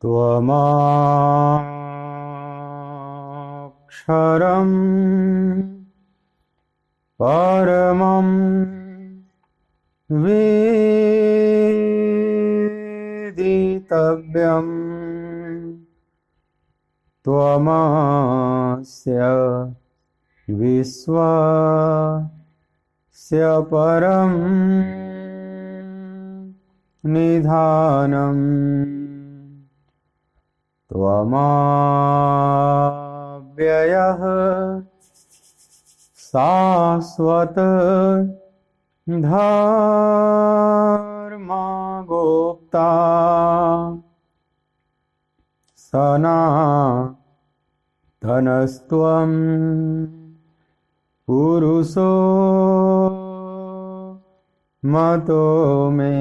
त्वमक्षरं परमं वेदितव्यं त्वमस्य विश्वस्य परं निधानम् त्वमव्ययः शाश्वत धर्मगोप्ता सनातनस्त्वं पुरुषो मतो मे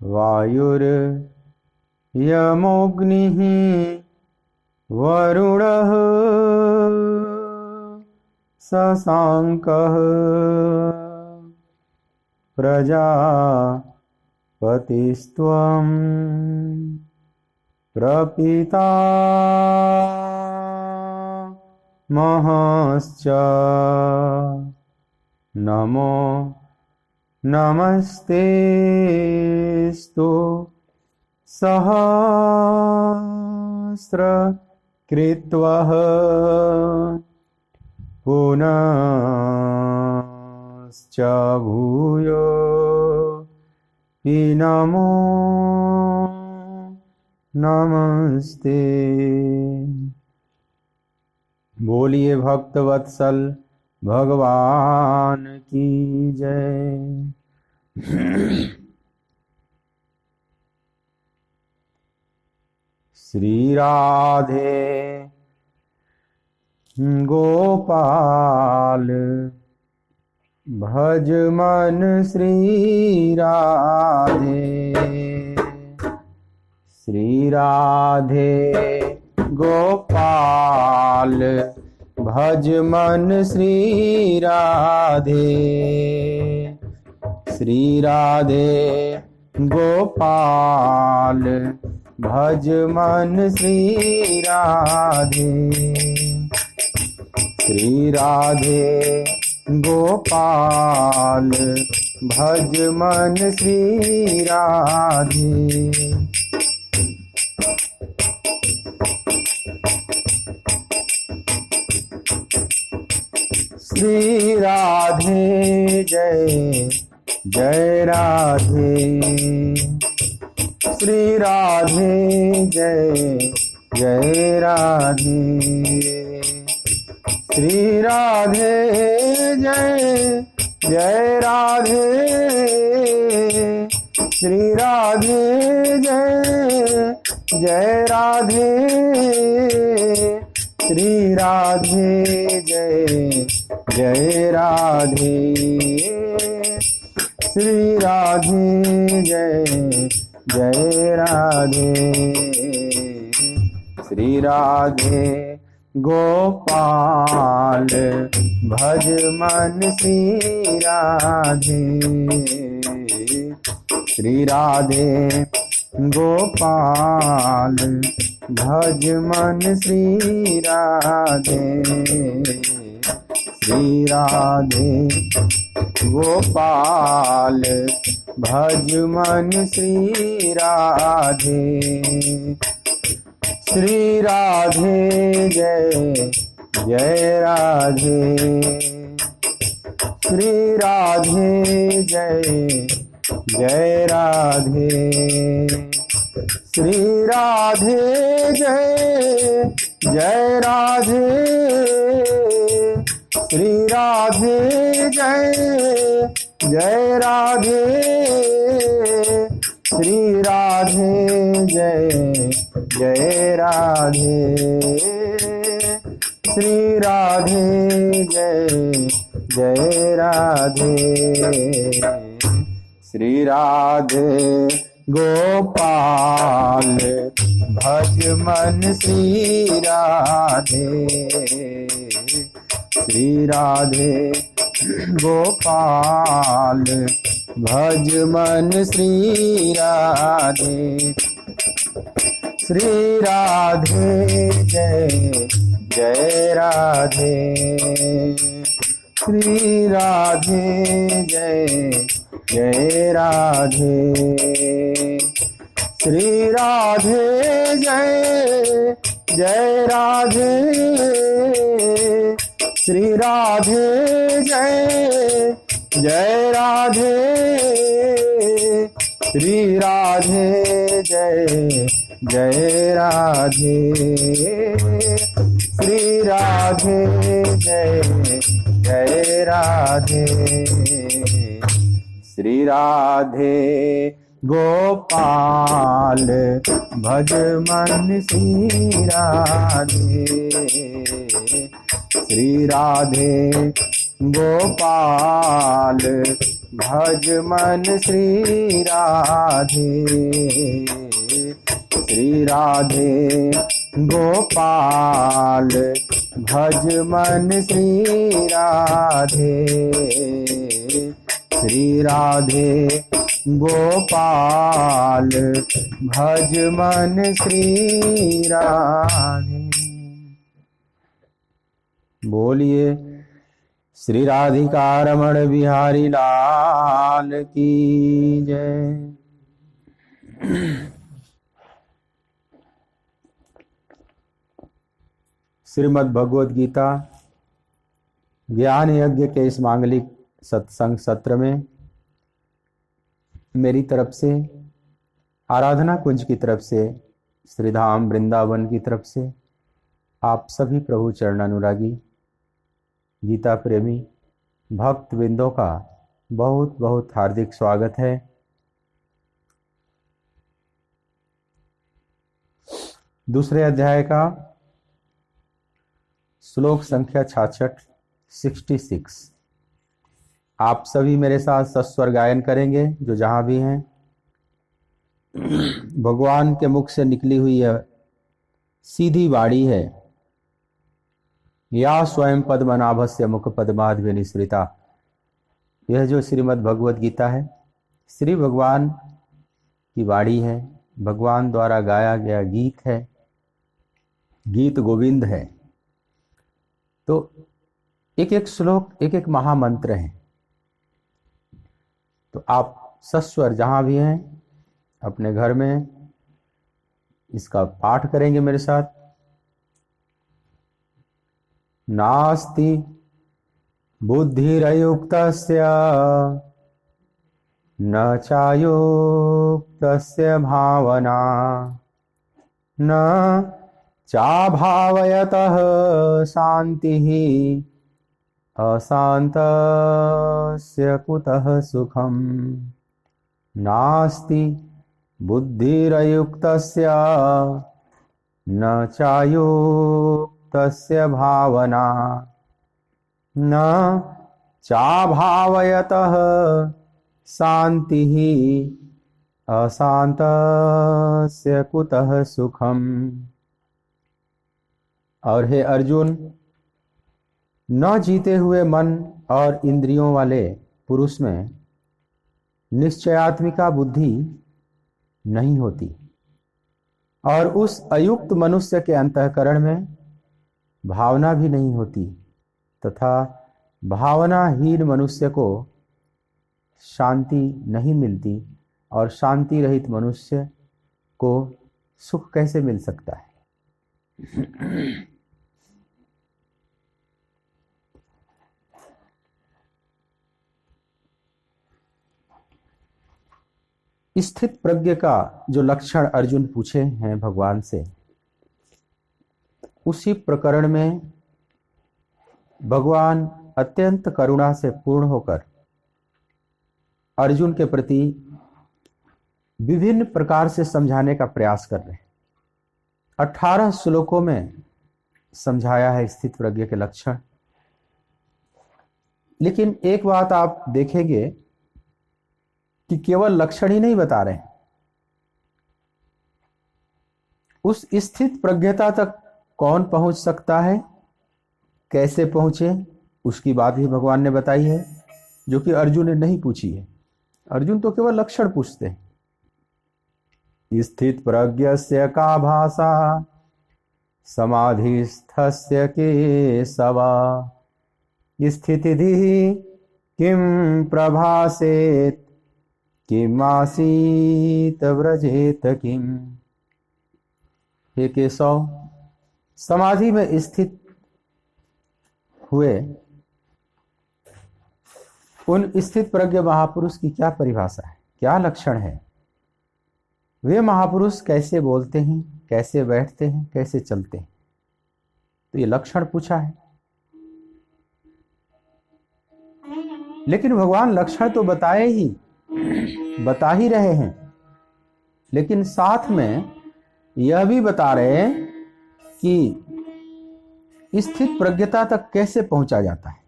वायुर्यमोऽग्निः वरुणः शशाङ्कः प्रजापतिस्त्वं प्रपितामहश्च नमो नमस्तेस्तु सहस्रकृत्वः पुनश्च भूयो हि नमो नमस्ते। बोलिए भक्तवत्सल भगवान की जय। श्री राधे गोपाल भज मन श्री राधे। श्री राधे गोपाल भज मन श्री राधे। श्री राधे गोपाल भज मन श्री राधे। श्री राधे गोपाल भज मन श्री राधे। श्री राधे जय जय राधे। श्री राधे जय जय राधे। श्री राधे जय जय राधे। श्री राधे जय जय राधे। श्री राधे जय जय राधे। श्री राधे जय जय राधे। श्री राधे गोपाल भज मन श्री राधे। श्री राधे गोपाल भज मन श्री राधे। श्री राधे गोपाल भज मन श्री राधे। श्री राधे जय जय राधे। श्री राधे जय जय राधे। श्री राधे जय जय राधे। श्री राधे जय जय राधे। श्री राधे जय जय राधे। श्री राधे जय जय राधे। श्री राधे गोपाल भज मन श्री राधे। श्री राधे गोपाल भज मन श्री राधे। श्री राधे जय जय राधे, श्री राधे जय जय राधे, श्री राधे जय जय राधे, श्री राधे जय जय राधे, श्री राधे जय जय राधे, श्री राधे जय जय राधे, श्री राधे गोपाल भज मन श्री राधे, श्री राधे गोपाल भज मन श्री राधे, श्री राधे गोपाल भज मन श्री राधे, श्री राधे गोपाल भज मन श्री राधे। बोलिए श्री राधिका रमण बिहारी लाल की जय। श्रीमद् भगवद गीता ज्ञान यज्ञ के इस मांगलिक सत्संग सत्र में मेरी तरफ से, आराधना कुंज की तरफ से, श्रीधाम वृंदावन की तरफ से आप सभी प्रभु चरणानुरागी गीता प्रेमी भक्त वृंदों का बहुत बहुत हार्दिक स्वागत है। दूसरे अध्याय का श्लोक संख्या 66 आप सभी मेरे साथ सस्वर गायन करेंगे जो जहां भी हैं। भगवान के मुख से निकली हुई यह सीधी वाणी है। या स्वयं पद्मनाभस्य मुख पद्माद्भि निसृता। यह जो श्रीमद् भगवद गीता है श्री भगवान की वाणी है, भगवान द्वारा गाया गया गीत है, गीत गोविंद है। तो एक एक श्लोक एक एक महामंत्र है। तो आप सस्वर जहां भी हैं अपने घर में इसका पाठ करेंगे मेरे साथ। नास्ति बुद्धिरयुक्तस्य न चायुक्तस्य भावना न चाभावयतः शान्तिः अशान्तस्य कुतः सुखम्। नास्ति बुद्धिरयुक्तस्य न चायुक्तस्य भावना न चाभावयतः शान्तिः अशान्तस्य कुतः सुखम्। और हे अर्जुन, न जीते हुए मन और इंद्रियों वाले पुरुष में निश्चयात्मिका बुद्धि नहीं होती, और उस अयुक्त मनुष्य के अंतःकरण में भावना भी नहीं होती, तथा भावनाहीन मनुष्य को शांति नहीं मिलती, और शांति रहित मनुष्य को सुख कैसे मिल सकता है। स्थित प्रज्ञ का जो लक्षण अर्जुन पूछे हैं भगवान से, उसी प्रकरण में भगवान अत्यंत करुणा से पूर्ण होकर अर्जुन के प्रति विभिन्न प्रकार से समझाने का प्रयास कर रहे हैं। 18 श्लोकों में समझाया है स्थित प्रज्ञ के लक्षण। लेकिन एक बात आप देखेंगे कि केवल लक्षण ही नहीं बता रहे हैं, उस स्थित प्रज्ञता तक कौन पहुंच सकता है, कैसे पहुंचे, उसकी बात भी भगवान ने बताई है, जो कि अर्जुन ने नहीं पूछी है। अर्जुन तो केवल लक्षण पूछते हैं। स्थित प्रज्ञस्य का भाषा समाधिस्थस्य केशव स्थितिधिः किं प्रभासेत किमासीत व्रजेत किम। हे केशव, समाधि में स्थित हुए उन स्थित प्रज्ञ महापुरुष की क्या परिभाषा है, क्या लक्षण है? वे महापुरुष कैसे बोलते हैं, कैसे बैठते हैं, कैसे चलते हैं? तो ये लक्षण पूछा है। लेकिन भगवान लक्षण तो बता ही रहे हैं, लेकिन साथ में यह भी बता रहे हैं कि स्थित प्रज्ञता तक कैसे पहुंचा जाता है।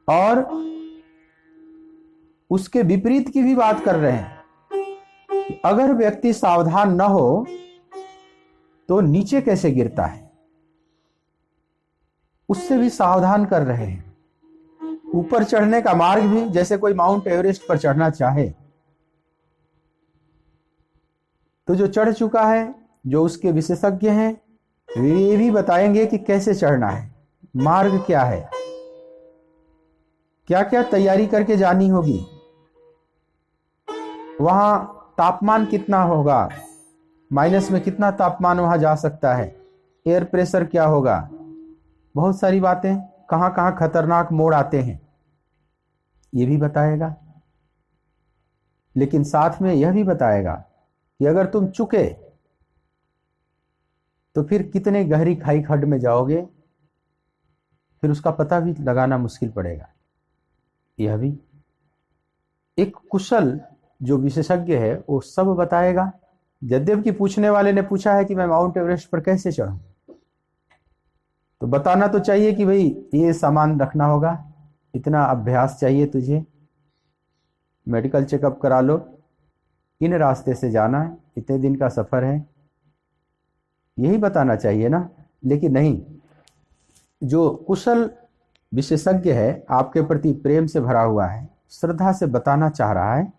और उसके विपरीत की भी बात कर रहे हैं कि अगर व्यक्ति सावधान न हो तो नीचे कैसे गिरता है, उससे भी सावधान कर रहे हैं। ऊपर चढ़ने का मार्ग भी, जैसे कोई माउंट एवरेस्ट पर चढ़ना चाहे तो जो चढ़ चुका है, जो उसके विशेषज्ञ हैं, वे भी बताएंगे कि कैसे चढ़ना है, मार्ग क्या है, क्या क्या तैयारी करके जानी होगी, वहां तापमान कितना होगा, माइनस में कितना तापमान वहां जा सकता है, एयर प्रेशर क्या होगा, बहुत सारी बातें, कहां कहां खतरनाक मोड़ आते हैं, ये भी बताएगा। लेकिन साथ में यह भी बताएगा कि अगर तुम चुके तो फिर कितने गहरी खाई खड्ड में जाओगे, फिर उसका पता भी लगाना मुश्किल पड़ेगा। यह भी एक कुशल जो विशेषज्ञ है वो सब बताएगा। यद्यपि पूछने वाले ने पूछा है कि मैं माउंट एवरेस्ट पर कैसे चढ़ूं, तो बताना तो चाहिए कि भाई ये सामान रखना होगा, इतना अभ्यास चाहिए तुझे, मेडिकल चेकअप करा लो, इन रास्ते से जाना है, इतने दिन का सफर है, यही बताना चाहिए ना। लेकिन नहीं, जो कुशल विशेषज्ञ है, आपके प्रति प्रेम से भरा हुआ है, श्रद्धा से बताना चाह रहा है,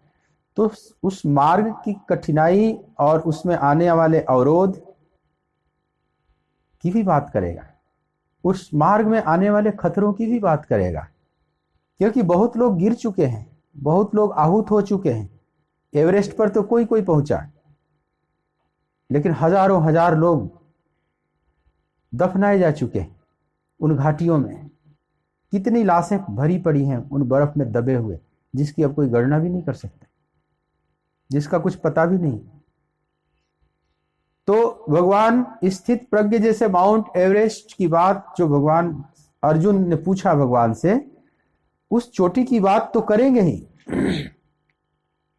तो उस मार्ग की कठिनाई और उसमें आने वाले अवरोध की भी बात करेगा, उस मार्ग में आने वाले खतरों की भी बात करेगा। क्योंकि बहुत लोग गिर चुके हैं, बहुत लोग आहूत हो चुके हैं। एवरेस्ट पर तो कोई कोई पहुंचा, लेकिन हजारों हजार लोग दफनाए जा चुके हैं उन घाटियों में। कितनी लाशें भरी पड़ी हैं उन बर्फ में दबे हुए, जिसकी अब कोई गणना भी नहीं कर सकते, जिसका कुछ पता भी नहीं। तो भगवान स्थित प्रज्ञ जैसे माउंट एवरेस्ट की बात जो भगवान अर्जुन ने पूछा भगवान से, उस चोटी की बात तो करेंगे ही।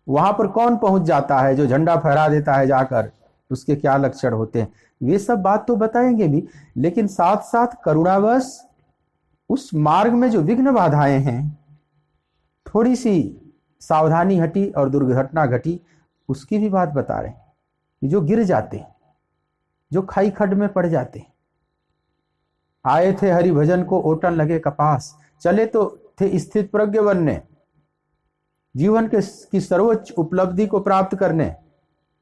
वहां पर कौन पहुंच जाता है, जो झंडा फहरा देता है जाकर, उसके क्या लक्षण होते हैं, वे सब बात तो बताएंगे भी। लेकिन साथ साथ करुणावश उस मार्ग में जो विघ्न बाधाएं हैं, थोड़ी सी सावधानी हटी और दुर्घटना घटी, उसकी भी बात बता रहे हैं। जो गिर जाते, जो खाई खड्ड में पड़ जाते, आए थे हरि भजन को ओटन लगे कपास, चले तो थे स्थित प्रज्ञ बनने, जीवन की सर्वोच्च उपलब्धि को प्राप्त करने,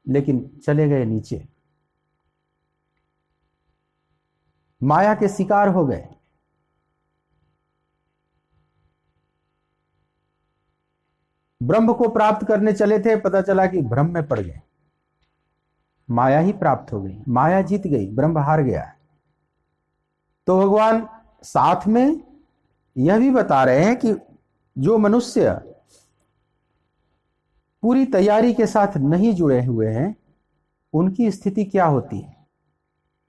लेकिन चले गए नीचे, माया के शिकार हो गए। ब्रह्म को प्राप्त करने चले थे, पता चला कि भ्रम में पड़ गए, माया ही प्राप्त हो गई, माया जीत गई, ब्रह्म हार गया। तो भगवान साथ में यह भी बता रहे हैं कि जो मनुष्य पूरी तैयारी के साथ नहीं जुड़े हुए हैं, उनकी स्थिति क्या होती है,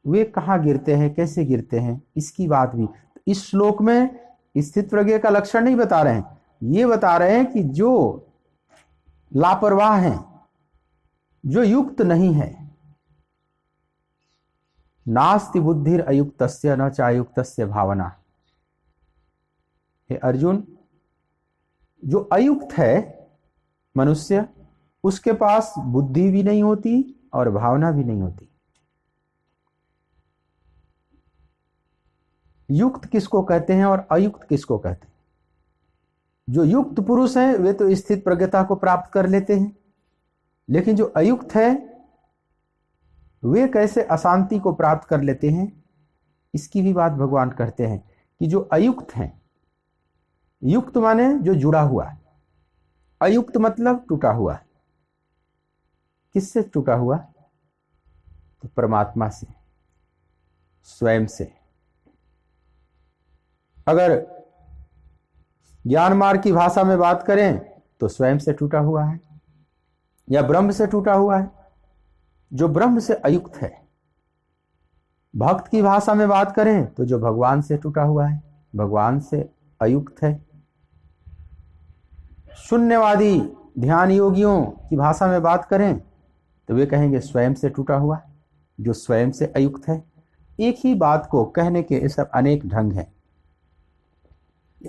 वे कहां गिरते हैं, कैसे गिरते हैं, इसकी बात भी इस श्लोक में स्थित प्रज्ञ का लक्षण नहीं बता रहे हैं। ये बता रहे हैं कि जो लापरवाह हैं, जो युक्त नहीं है, नास्ति बुद्धिर अयुक्तस्य न चायुक्तस्य भावना। हे अर्जुन, जो अयुक्त है मनुष्य, उसके पास बुद्धि भी नहीं होती और भावना भी नहीं होती। युक्त किसको कहते हैं और अयुक्त किसको कहते हैं? जो युक्त पुरुष हैं वे तो स्थित प्रज्ञता को प्राप्त कर लेते हैं, लेकिन जो अयुक्त है वे कैसे अशांति को प्राप्त कर लेते हैं, इसकी भी बात भगवान करते हैं कि जो अयुक्त हैं, युक्त माने जो जुड़ा हुआ, अयुक्त मतलब टूटा हुआ। किससे टूटा हुआ? तो परमात्मा से, स्वयं से। अगर ज्ञान मार्ग की भाषा में बात करें तो स्वयं से टूटा हुआ है या ब्रह्म से टूटा हुआ है, जो ब्रह्म से अयुक्त है। भक्त की भाषा में बात करें तो जो भगवान से टूटा हुआ है, भगवान से अयुक्त है। शून्यवादी ध्यान योगियों की भाषा में बात करें तो वे कहेंगे स्वयं से टूटा हुआ, जो स्वयं से अयुक्त है। एक ही बात को कहने के सब अनेक ढंग हैं,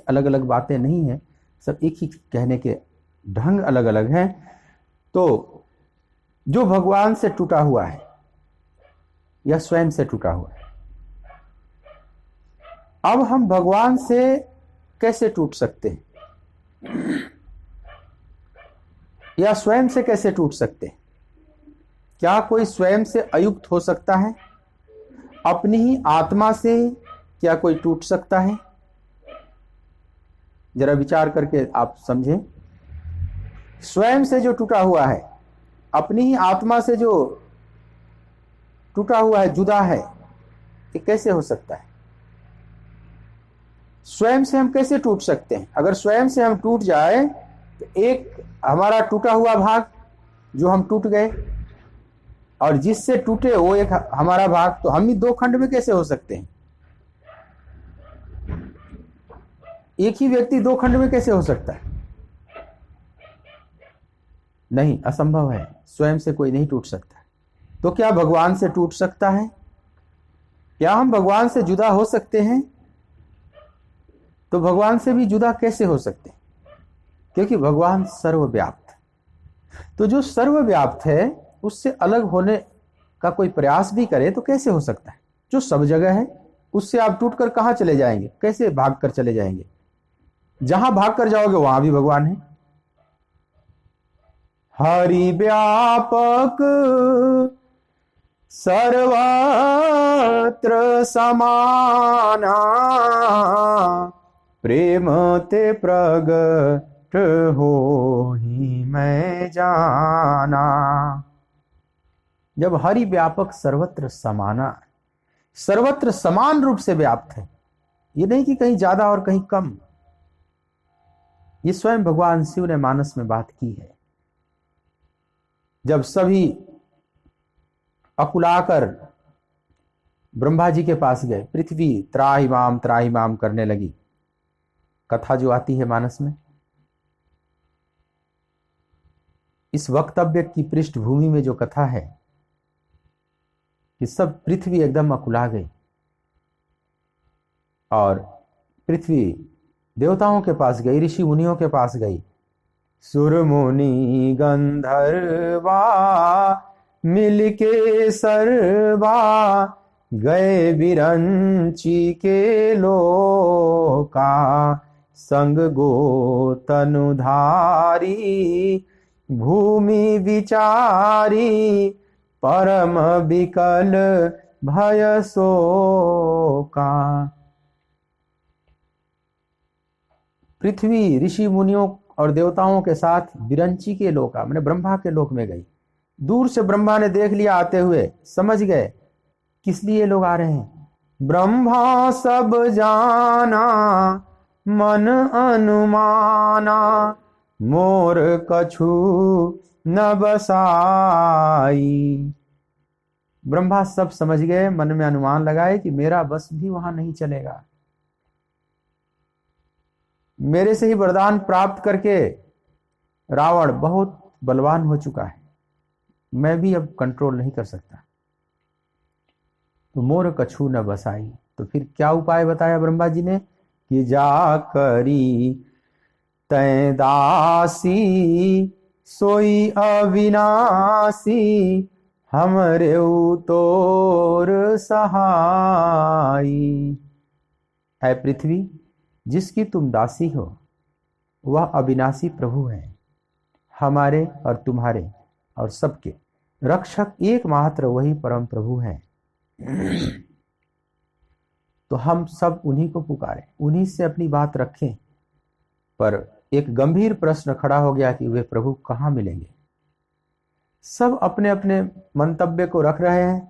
अलग अलग बातें नहीं है, सब एक ही कहने के ढंग अलग अलग हैं। तो जो भगवान से टूटा हुआ है या स्वयं से टूटा हुआ है, अब हम भगवान से कैसे टूट सकते हैं या स्वयं से कैसे टूट सकते हैं? क्या कोई स्वयं से अयुक्त हो सकता है? अपनी ही आत्मा से क्या कोई टूट सकता है? जरा विचार करके आप समझें। स्वयं से जो टूटा हुआ है, अपनी ही आत्मा से जो टूटा हुआ है, जुदा है, ये कैसे हो सकता है? स्वयं से हम कैसे टूट सकते हैं? अगर स्वयं से हम टूट जाए तो एक हमारा टूटा हुआ भाग जो हम टूट गए, और जिससे टूटे वो एक हमारा भाग, तो हम ही दो खंड में कैसे हो सकते हैं? एक ही व्यक्ति दो खंड में कैसे हो सकता है? नहीं, असंभव है। स्वयं से कोई नहीं टूट सकता। तो क्या भगवान से टूट सकता है? क्या हम भगवान से जुदा हो सकते हैं? तो भगवान से भी जुदा कैसे हो सकते हैं? क्योंकि भगवान सर्वव्याप्त। तो जो सर्वव्याप्त है उससे अलग होने का कोई प्रयास भी करे तो कैसे हो सकता है? जो सब जगह है उससे आप टूटकर कहां चले जाएंगे? कैसे भागकर चले जाएंगे? जहां भागकर जाओगे वहां भी भगवान है। हरि व्यापक सर्वत्र समाना, प्रेम ते प्रगट हो ही मैं जाना। जब हरि व्यापक सर्वत्र समाना, सर्वत्र समान रूप से व्याप्त है, ये नहीं कि कहीं ज्यादा और कहीं कम। ये स्वयं भगवान शिव ने मानस में बात की है। जब सभी अकुलाकर ब्रह्मा जी के पास गए, पृथ्वी त्राहिमाम करने लगी। कथा जो आती है मानस में, इस वक्तव्य की पृष्ठभूमि में जो कथा है कि सब पृथ्वी एकदम अकुला गई और पृथ्वी देवताओं के पास गई, ऋषि मुनियों के पास गई। सुर मुनि गंधर्वा मिलके सर्वा, गए विरंची के लोका, संग गो तनुधारी भूमि विचारी, परम विकल भय शोका। पृथ्वी ऋषि मुनियों और देवताओं के साथ विरंची के लोका मैंने ब्रह्मा के लोक में गई। दूर से ब्रह्मा ने देख लिया आते हुए, समझ गए किस लिए लोग आ रहे हैं। ब्रह्मा सब जाना मन अनुमाना, मोर कछु न बसाई। ब्रह्मा सब समझ गए, मन में अनुमान लगाए कि मेरा बस भी वहां नहीं चलेगा। मेरे से ही वरदान प्राप्त करके रावण बहुत बलवान हो चुका है, मैं भी अब कंट्रोल नहीं कर सकता। तो मोर कछु न बसाई। तो फिर क्या उपाय बताया ब्रह्मा जी ने कि जा करी तै दासी, सोई अविनाशी, हमरे तोर सहाई। है पृथ्वी, जिसकी तुम दासी हो वह अविनाशी प्रभु है, हमारे और तुम्हारे और सबके रक्षक एकमात्र वही परम प्रभु हैं। तो हम सब उन्हीं को पुकारें, उन्हीं से अपनी बात रखें। पर एक गंभीर प्रश्न खड़ा हो गया कि वे प्रभु कहाँ मिलेंगे। सब अपने अपने मंतव्य को रख रहे हैं।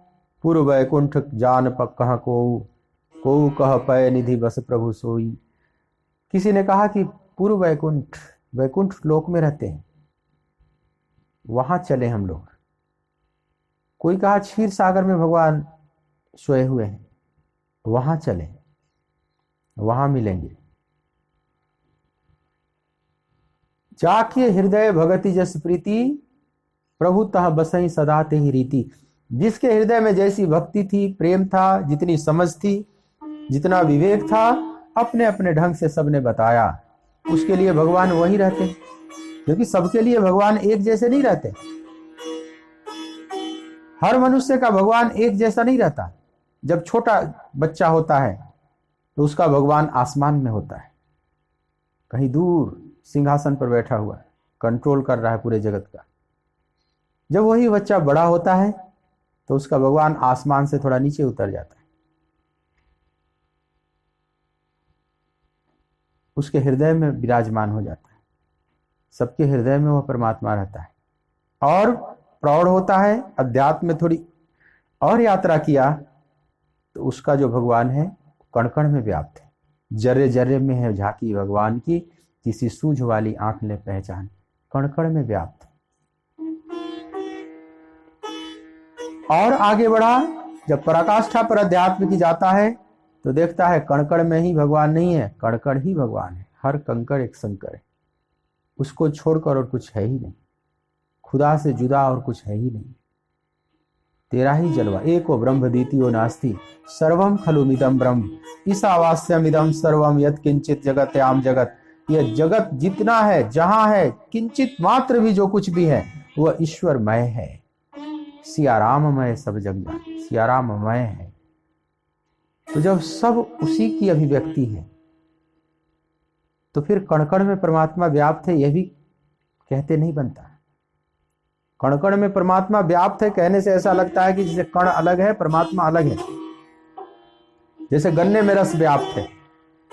पूर्व वैकुंठ जान पक कहाँ को कह पय निधि बस प्रभु सोई। किसी ने कहा कि पूर्व वैकुंठ लोक में रहते हैं, वहां चले हम लोग। कोई कहा क्षीर सागर में भगवान सोए हुए हैं, वहां चले, वहां मिलेंगे। जाके हृदय भगति जस प्रीति प्रभु तह बसई सदा ते ही रीति। जिसके हृदय में जैसी भक्ति थी, प्रेम था, जितनी समझ थी, जितना विवेक था, अपने अपने ढंग से सबने बताया, उसके लिए भगवान वही रहते। क्योंकि सबके लिए भगवान एक जैसे नहीं रहते। हर मनुष्य का भगवान एक जैसा नहीं रहता। जब छोटा बच्चा होता है तो उसका भगवान आसमान में होता है, कहीं दूर सिंहासन पर बैठा हुआ है, कंट्रोल कर रहा है पूरे जगत का। जब वही बच्चा बड़ा होता है तो उसका भगवान आसमान से थोड़ा नीचे उतर जाता है, उसके हृदय में विराजमान हो जाता है। सबके हृदय में वह परमात्मा रहता है। और प्रौढ़ होता है, अध्यात्म में थोड़ी और यात्रा किया तो उसका जो भगवान है कण कण में व्याप्त है, जर्रे जर्रे में है झांकी भगवान की, किसी सूझ वाली आंख ले पहचान, कण कण में व्याप्त। और आगे बढ़ा, जब पराकाष्ठा पर अध्यात्म की जाता है तो देखता है कण कण में ही भगवान नहीं है, कण कण ही भगवान है। हर कंकड़ एक शंकर है, उसको छोड़कर और कुछ है ही नहीं। खुदा से जुदा और कुछ है ही नहीं। तेरा ही जलवा, एको ब्रह्म द्वितीयो नास्ति, सर्वम खलुमिदं ब्रह्म, ईशावास्यमिदं सर्वम यत् किंचित जगत्याम जगत। यह जगत जितना है, जहां है, किंचित मात्र भी जो कुछ भी है वह ईश्वरमय है। सियाराममय सब जग जान, सियाराममय है। तो जब सब उसी की अभिव्यक्ति है तो फिर कण कण में परमात्मा व्याप्त है, यह भी कहते नहीं बनता। कण कण में परमात्मा व्याप्त है कहने से ऐसा लगता है कि जैसे कण अलग है, परमात्मा अलग है। जैसे गन्ने में रस व्याप्त है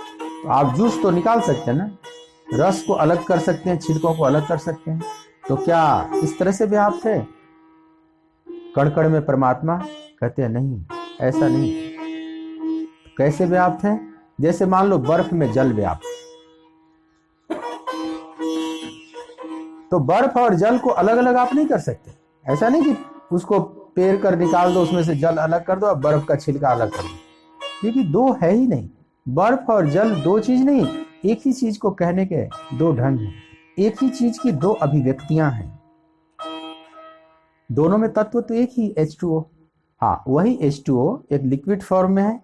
तो आप जूस तो निकाल सकते हैं ना, रस को अलग कर सकते हैं, छिलकों को अलग कर सकते हैं। तो क्या इस तरह से व्याप्त है? कण कण में परमात्मा, कहते हैं नहीं, ऐसा नहीं। कैसे व्याप्त है? जैसे मान लो बर्फ में जल व्याप्त, तो बर्फ और जल को अलग अलग आप नहीं कर सकते। ऐसा नहीं कि उसको पेर कर निकाल दो, उसमें से जल अलग कर दो और बर्फ का छिलका अलग कर दो, क्योंकि दो है ही नहीं। बर्फ और जल दो चीज नहीं, एक ही चीज को कहने के दो ढंग हैं, एक ही चीज की दो अभिव्यक्तियां हैं। दोनों में तत्व तो एक ही, H2O। हाँ, वही H2O एक लिक्विड फॉर्म में है,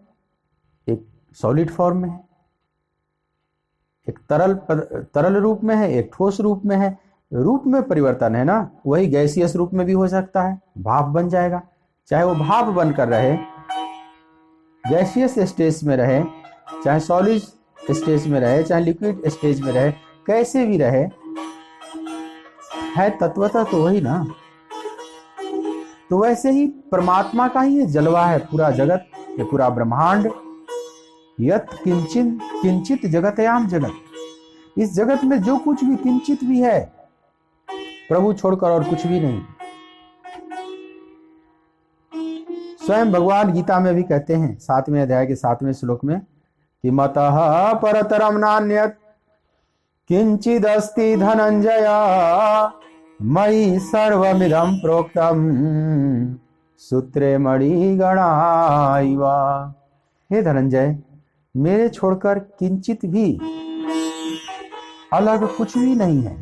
एक सॉलिड फॉर्म में है, एक तरल रूप में है, एक ठोस रूप में है। रूप में परिवर्तन है ना, वही गैसियस रूप में भी हो सकता है, भाप बन जाएगा। चाहे वो भाप बनकर रहे, गैसियस स्टेज में रहे, चाहे सॉलिड स्टेज में रहे, चाहे लिक्विड स्टेज में रहे, कैसे भी रहे, है तत्वतः तो वही ना। तो वैसे ही परमात्मा का ही ये जलवा है पूरा जगत, ये पूरा ब्रह्मांड। यत किंचित किंचित जगतयाम जगत। इस जगत में जो कुछ भी किंचित भी है, प्रभु छोड़कर और कुछ भी नहीं। स्वयं भगवान गीता में भी कहते हैं 7वें अध्याय के 7वें श्लोक में कि मतः परतरम नान्यत् किंचिदस्ति धनंजय मयि सर्वमिदं प्रोक्तम सूत्रे मणिगणाइवा। हे धनंजय, मेरे छोड़कर किंचित भी अलग कुछ भी नहीं है।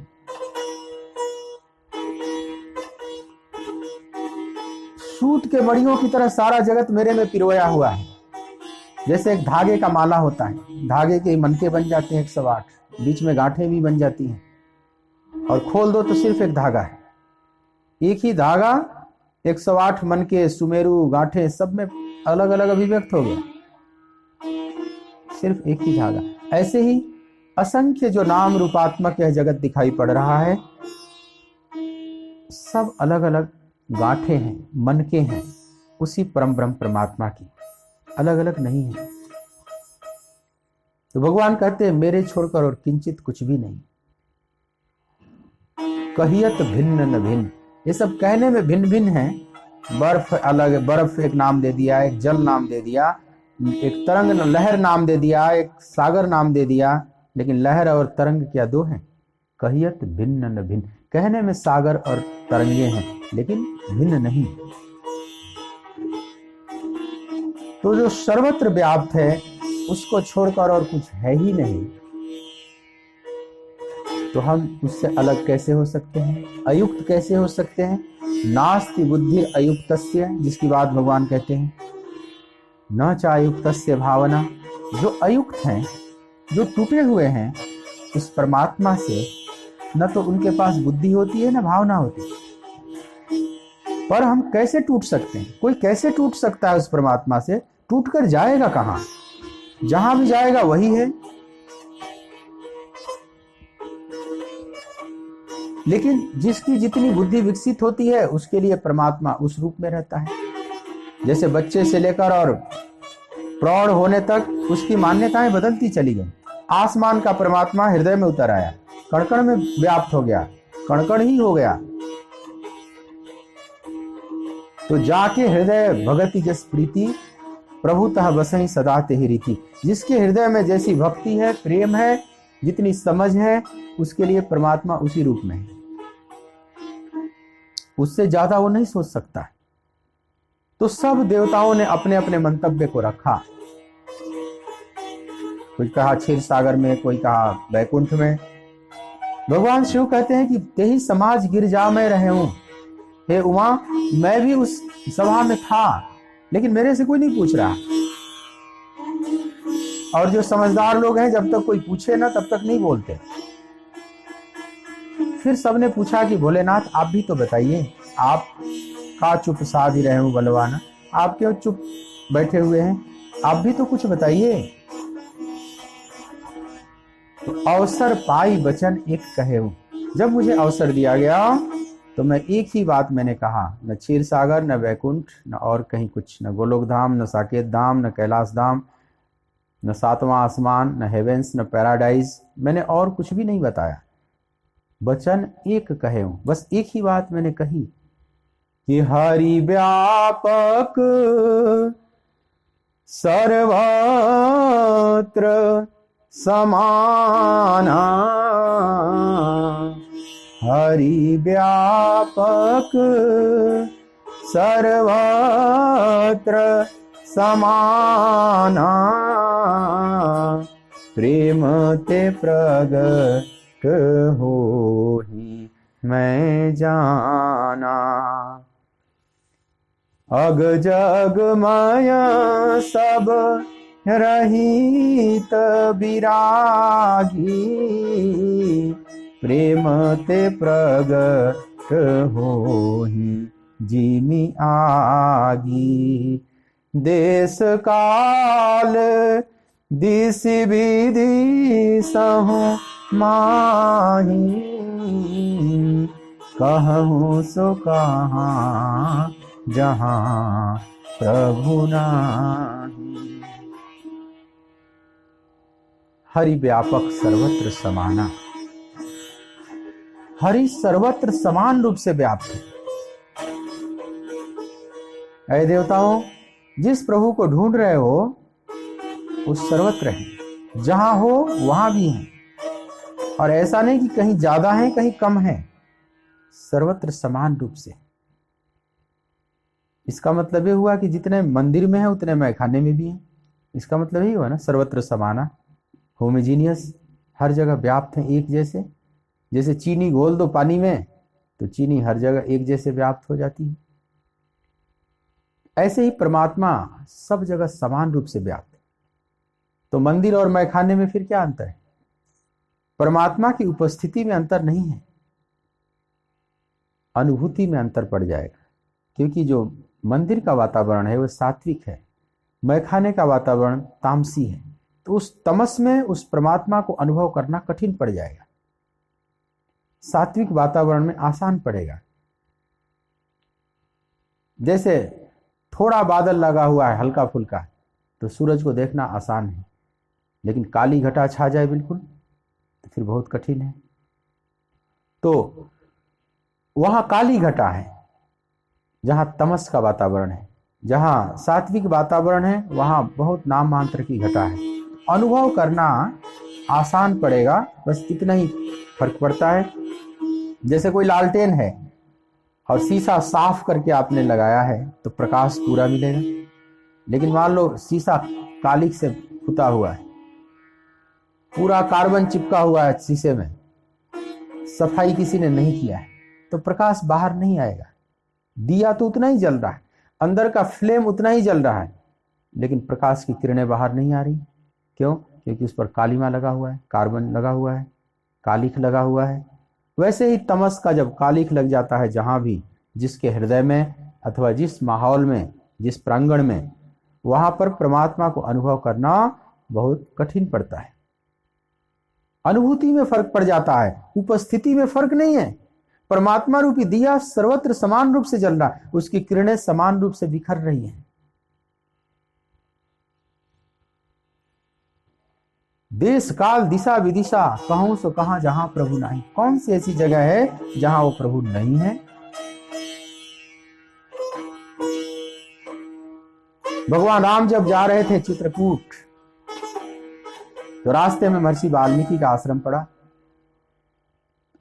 सूत के मणियों की तरह सारा जगत मेरे में पिरोया हुआ है। जैसे एक धागे का माला होता है, धागे के मनके बन जाते हैं 108, बीच में गांठें भी बन जाती हैं, और खोल दो तो सिर्फ एक धागा है। एक ही धागा 108 मनके, सुमेरु, गांठें सब में अलग अलग अभिव्यक्त हो गया, सिर्फ एक ही धागा। ऐसे ही असंख्य जो नाम रूपात्मक यह जगत दिखाई पड़ रहा है, सब अलग अलग गांठें हैं, मन के हैं उसी परम ब्रह्म परमात्मा की, अलग अलग नहीं है। तो भगवान कहते हैं मेरे छोड़कर और किंचित कुछ भी नहीं। कहियत भिन्न न भिन्न, ये सब कहने में भिन्न भिन्न है। बर्फ अलग है, बर्फ एक नाम दे दिया, एक जल नाम दे दिया, एक तरंग लहर नाम दे दिया, एक सागर नाम दे दिया, लेकिन लहर और तरंग क्या दो हैं? कहियत भिन्न न भिन्न, कहने में सागर और तरंगे हैं लेकिन भिन्न नहीं। तो जो सर्वत्र व्याप्त है उसको छोड़कर और कुछ है ही नहीं, तो हम उससे अलग कैसे हो सकते हैं, अयुक्त कैसे हो सकते हैं? नास्ति बुद्धि अयुक्तस्य, जिसकी बात भगवान कहते हैं, न चायुक्तस्य भावना। जो अयुक्त हैं, जो टूटे हुए हैं उस परमात्मा से, न तो उनके पास बुद्धि होती है न भावना होती है। पर हम कैसे टूट सकते हैं? कोई कैसे टूट सकता है उस परमात्मा से? टूटकर जाएगा कहां? जहां भी जाएगा वही है। लेकिन जिसकी जितनी बुद्धि विकसित होती है उसके लिए परमात्मा उस रूप में रहता है। जैसे बच्चे से लेकर और प्रौढ़ होने तक उसकी मान्यताएं बदलती चली गई। आसमान का परमात्मा हृदय में उतर आया, कण-कण में व्याप्त हो गया, कण-कण ही हो गया। तो जाके हृदय भगति जस प्रीति, प्रभुतः बसई सदा तेहि रीति। जिसके हृदय में जैसी भक्ति है, प्रेम है, जितनी समझ है, उसके लिए परमात्मा उसी रूप में है। उससे ज्यादा वो नहीं सोच सकता। तो सब देवताओं ने अपने अपने मंतव्य को रखा। कोई कहा क्षीर सागर में, कोई कहा वैकुंठ में। भगवान शिव कहते हैं कि तेहि समाज गिरजा में रहे हूं। हे उमा, मैं भी उस सभा में था, लेकिन मेरे से कोई नहीं पूछ रहा। और जो समझदार लोग हैं, जब तक कोई पूछे ना तब तक नहीं बोलते। फिर सबने पूछा कि भोलेनाथ आप भी तो बताइए, आप का चुप साध ही रहे हो बलवाना, आप क्यों चुप बैठे हुए हैं? आप भी तो कुछ बताइए। तो अवसर पाई बचन एक कहे हूं। जब मुझे अवसर दिया गया तो मैं एक ही बात मैंने कहा, न क्षीर सागर, न वैकुंठ, न और कहीं कुछ, न गोलोक धाम, न साकेत धाम, न कैलाश धाम, न सातवां आसमान, न हेवेंस, न पैराडाइज। मैंने और कुछ भी नहीं बताया। वचन एक कहे हूं, बस एक ही बात मैंने कही कि हरि व्यापक सर्वत्र समाना, हरि व्यापक सर्वत्र समाना, प्रेम ते प्रगट होहि मैं जाना। अग जग माया सब रहित विरागी, प्रेम ते प्रगट होहि जिमि आगी। देश काल दिस विधि सहु माही, कहूँ सो कहाँ जहाँ प्रभु नाही। हरि व्यापक सर्वत्र समाना, हरि सर्वत्र समान रूप से व्याप्त है। ऐ देवताओं, जिस प्रभु को ढूंढ रहे हो वो सर्वत्र है, जहां हो वहां भी है। और ऐसा नहीं कि कहीं ज्यादा है कहीं कम है, सर्वत्र समान रूप से। इसका मतलब ये हुआ कि जितने मंदिर में है उतने मैखाने में भी है। इसका मतलब यही हुआ ना, सर्वत्र समाना, होमोजीनियस, हर जगह व्याप्त है एक जैसे। जैसे चीनी घोल दो पानी में तो चीनी हर जगह एक जैसे व्याप्त हो जाती है। ऐसे ही परमात्मा सब जगह समान रूप से व्याप्त है। तो मंदिर और मैखाने में फिर क्या अंतर है? परमात्मा की उपस्थिति में अंतर नहीं है, अनुभूति में अंतर पड़ जाएगा। क्योंकि जो मंदिर का वातावरण है वो सात्विक है, मैखाने का वातावरण तामसी है। तो उस तमस में उस परमात्मा को अनुभव करना कठिन पड़ जाएगा, सात्विक वातावरण में आसान पड़ेगा। जैसे थोड़ा बादल लगा हुआ है हल्का फुल्का, तो सूरज को देखना आसान है, लेकिन काली घटा छा जाए बिल्कुल तो फिर बहुत कठिन है। तो वहां काली घटा है जहां तमस का वातावरण है, जहां सात्विक वातावरण है वहां बहुत नाम मात्र की घटा है। अनुभव करना आसान पड़ेगा, बस इतना ही फर्क पड़ता है। जैसे कोई लालटेन है और शीशा साफ करके आपने लगाया है तो प्रकाश पूरा मिलेगा, लेकिन मान लो शीशा कालिक से पुता हुआ है, पूरा कार्बन चिपका हुआ है शीशे में, सफाई किसी ने नहीं किया है, तो प्रकाश बाहर नहीं आएगा। दिया तो उतना ही जल रहा है, अंदर का फ्लेम उतना ही जल रहा है, लेकिन प्रकाश की किरणें बाहर नहीं आ रही। क्यों? क्योंकि उस पर कालिमा लगा हुआ है, कार्बन लगा हुआ है, कालिख लगा हुआ है। वैसे ही तमस का जब कालिख लग जाता है जहां भी, जिसके हृदय में अथवा जिस माहौल में, जिस प्रांगण में, वहां पर परमात्मा को अनुभव करना बहुत कठिन पड़ता है। अनुभूति में फर्क पड़ जाता है, उपस्थिति में फर्क नहीं है। परमात्मा रूपी दिया सर्वत्र समान रूप से जल रहा है, उसकी किरणें समान रूप से बिखर रही हैं। देश काल दिशा विदिशा कहूं सो कहां जहां प्रभु नहीं। कौन सी ऐसी जगह है जहां वो प्रभु नहीं है? भगवान राम जब जा रहे थे चित्रकूट, तो रास्ते में महर्षि वाल्मीकि का आश्रम पड़ा।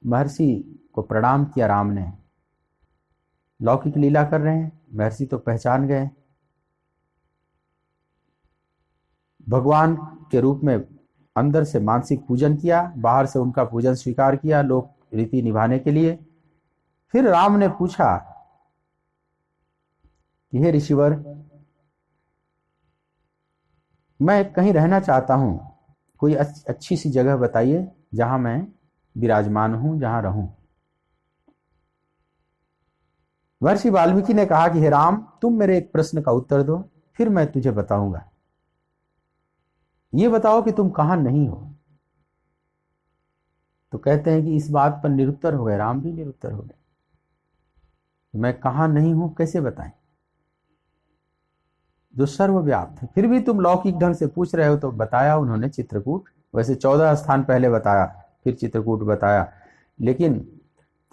महर्षि को प्रणाम किया राम ने। लौकिक लीला कर रहे हैं, महर्षि तो पहचान गए, भगवान के रूप में अंदर से मानसिक पूजन किया, बाहर से उनका पूजन स्वीकार किया लोक रीति निभाने के लिए। फिर राम ने पूछा कि हे ऋषिवर, मैं कहीं रहना चाहता हूं, कोई अच्छी सी जगह बताइए जहां मैं विराजमान हूं, जहां रहूं। महर्षि वाल्मीकि ने कहा कि हे राम, तुम मेरे एक प्रश्न का उत्तर दो, फिर मैं तुझे बताऊंगा। ये बताओ कि तुम कहां नहीं हो। तो कहते हैं कि इस बात पर निरुत्तर हो गए, राम भी निरुत्तर हो गए। मैं कहां नहीं हूं कैसे बताएं, जो सर्वव्याप्त है। फिर भी तुम लौकिक ढंग से पूछ रहे हो, तो बताया उन्होंने चित्रकूट। वैसे 14 स्थान पहले बताया, फिर चित्रकूट बताया, लेकिन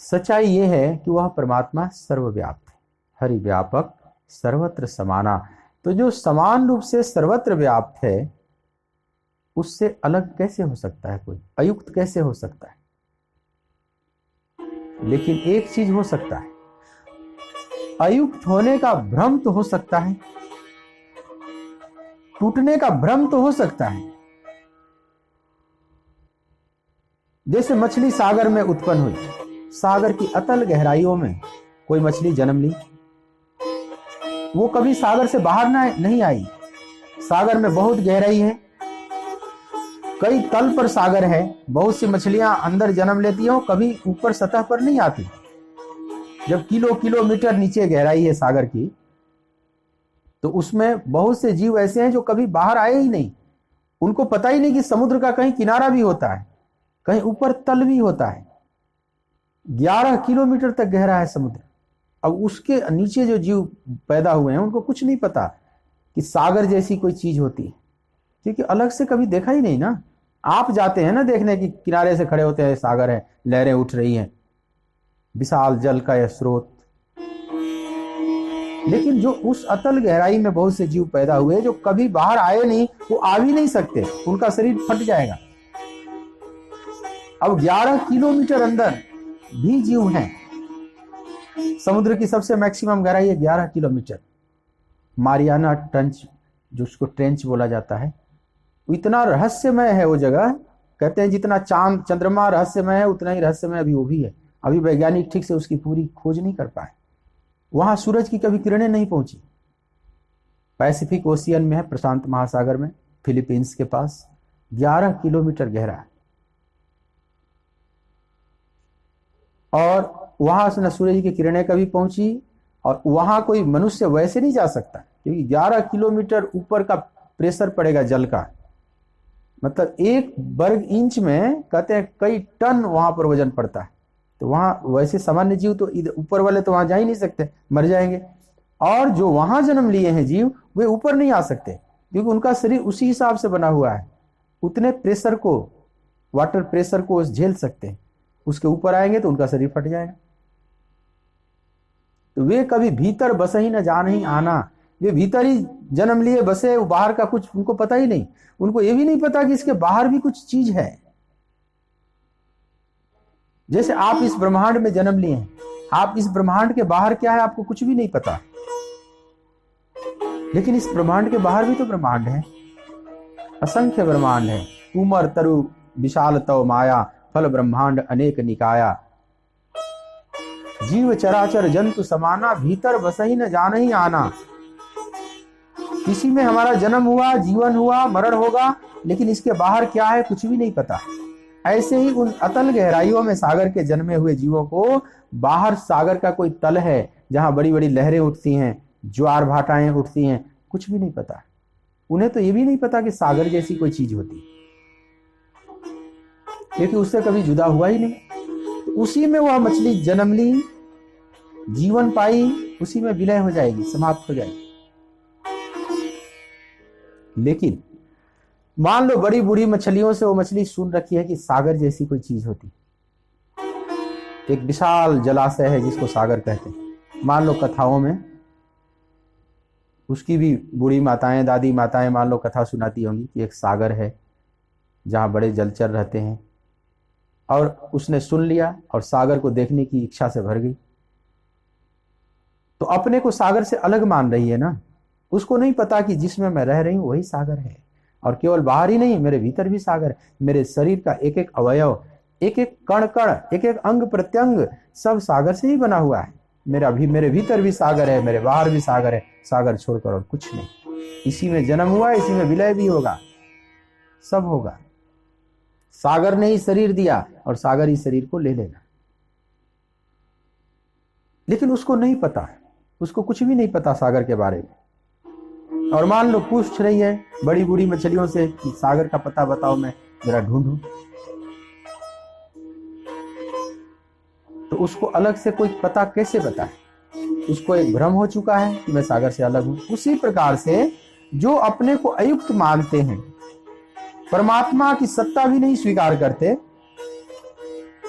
सच्चाई यह है कि वह परमात्मा सर्वव्याप्त है, हरि व्यापक सर्वत्र समाना। तो जो समान रूप से सर्वत्र व्याप्त है, उससे अलग कैसे हो सकता है कोई? अयुक्त कैसे हो सकता है? लेकिन एक चीज हो सकता है, अयुक्त होने का भ्रम तो हो सकता है, टूटने का भ्रम तो हो सकता है। जैसे मछली सागर में उत्पन्न हुई, सागर की अतल गहराइयों में कोई मछली जन्म ली, वो कभी सागर से बाहर नहीं आई। सागर में बहुत गहराई है, कई तल पर सागर है, बहुत सी मछलियां अंदर जन्म लेती हैं, कभी ऊपर सतह पर नहीं आती। जब किलोमीटर नीचे गहराई है सागर की, तो उसमें बहुत से जीव ऐसे हैं जो कभी बाहर आए ही नहीं। उनको पता ही नहीं कि समुद्र का कहीं किनारा भी होता है, कहीं ऊपर तल भी होता है। 11 किलोमीटर तक गहरा है समुद्र। अब उसके नीचे जो जीव पैदा हुए हैं, उनको कुछ नहीं पता कि सागर जैसी कोई चीज होती है, क्योंकि अलग से कभी देखा ही नहीं ना। आप जाते हैं ना देखने की, किनारे से खड़े होते हैं, सागर है, लहरें उठ रही हैं, विशाल जल का यह स्रोत। लेकिन जो उस अतल गहराई में बहुत से जीव पैदा हुए जो कभी बाहर आए नहीं, वो आ भी नहीं सकते, उनका शरीर फट जाएगा। अब 11 किलोमीटर अंदर भी जीव हैं। समुद्र की सबसे मैक्सिमम गहराई है 11 किलोमीटर। मारियाना ट्रेंच, जो उसको ट्रेंच बोला जाता है, इतना रहस्यमय है वो जगह। कहते हैं जितना चांद चंद्रमा रहस्यमय है, उतना ही रहस्यमय अभी वो भी है। अभी वैज्ञानिक ठीक से उसकी पूरी खोज नहीं कर पाए। वहां सूरज की कभी किरणें नहीं पहुंची। पैसिफिक ओशियन में है, प्रशांत महासागर में, फिलीपींस के पास, 11 किलोमीटर गहरा है। और वहां से न सूरज की किरणें कभी पहुंची, और वहां कोई मनुष्य वैसे नहीं जा सकता, क्योंकि 11 किलोमीटर ऊपर का प्रेशर पड़ेगा जल का। मतलब 1 वर्ग इंच में कहते हैं कई टन वहां पर वजन पड़ता है। तो वहां वैसे सामान्य जीव तो ऊपर वाले तो वहां जा ही नहीं सकते, मर जाएंगे। और जो वहां जन्म लिए हैं जीव, वे ऊपर नहीं आ सकते, क्योंकि उनका शरीर उसी हिसाब से बना हुआ है। उतने प्रेशर को, वाटर प्रेशर को झेल सकते हैं। उसके ऊपर आएंगे तो उनका शरीर फट जाएगा। तो वे कभी भीतर बसे ही न जान ही आना, वे भीतर ही जन्म लिए बसे, वो बाहर का कुछ उनको पता ही नहीं। उनको ये भी नहीं पता कि इसके बाहर भी कुछ चीज है। जैसे आप इस ब्रह्मांड में जन्म लिए हैं, आप इस ब्रह्मांड के बाहर क्या है आपको कुछ भी नहीं पता, लेकिन इस ब्रह्मांड के बाहर भी तो ब्रह्मांड है, असंख्य ब्रह्मांड है। उमर तरु विशाल तव माया, फल ब्रह्मांड अनेक निकाया। जीव चराचर जंतु समाना, भीतर बसही न जान ही आना। किसी में हमारा जन्म हुआ, जीवन हुआ, मरण होगा, लेकिन इसके बाहर क्या है कुछ भी नहीं पता। ऐसे ही उन अतल गहराइयों में सागर के जन्मे हुए जीवों को बाहर सागर का कोई तल है जहां बड़ी बड़ी लहरें उठती हैं, ज्वार भाटाएं उठती हैं, कुछ भी नहीं पता। उन्हें तो ये भी नहीं पता कि सागर जैसी कोई चीज होती, क्योंकि उससे कभी जुदा हुआ ही नहीं। तो उसी में वह मछली जन्म ली, जीवन पाई, उसी में विलय हो जाएगी, समाप्त हो जाएगी। लेकिन मान लो बड़ी बूढ़ी मछलियों से वो मछली सुन रखी है कि सागर जैसी कोई चीज होती, एक विशाल जलाशय है जिसको सागर कहते हैं। मान लो कथाओं में उसकी भी बूढ़ी माताएं, दादी माताएं मान लो कथा सुनाती होंगी कि एक सागर है जहां बड़े जलचर रहते हैं, और उसने सुन लिया और सागर को देखने की इच्छा से भर गई। तो अपने को सागर से अलग मान रही है ना। उसको नहीं पता कि जिसमें मैं रह रही हूं वही सागर है, और केवल बाहर ही नहीं, मेरे भीतर भी सागर है। मेरे शरीर का एक एक अवयव, एक एक कण कण, एक एक अंग प्रत्यंग सब सागर से ही बना हुआ है। मेरे भीतर भी सागर है, मेरे बाहर भी सागर है। सागर छोड़कर और कुछ नहीं। इसी में जन्म हुआ, इसी में विलय भी होगा, सब होगा। सागर ने ही शरीर दिया और सागर ही शरीर को ले लेगा। लेकिन उसको नहीं पता, उसको कुछ भी नहीं पता सागर के बारे में। और मान लो पूछ रही है बड़ी बूढ़ी मछलियों से कि सागर का पता बताओ, मैं जरा ढूंढूं। तो उसको अलग से कोई पता कैसे बताए? उसको एक भ्रम हो चुका है कि मैं सागर से अलग हूं। उसी प्रकार से जो अपने को अयुक्त मानते हैं, परमात्मा की सत्ता भी नहीं स्वीकार करते,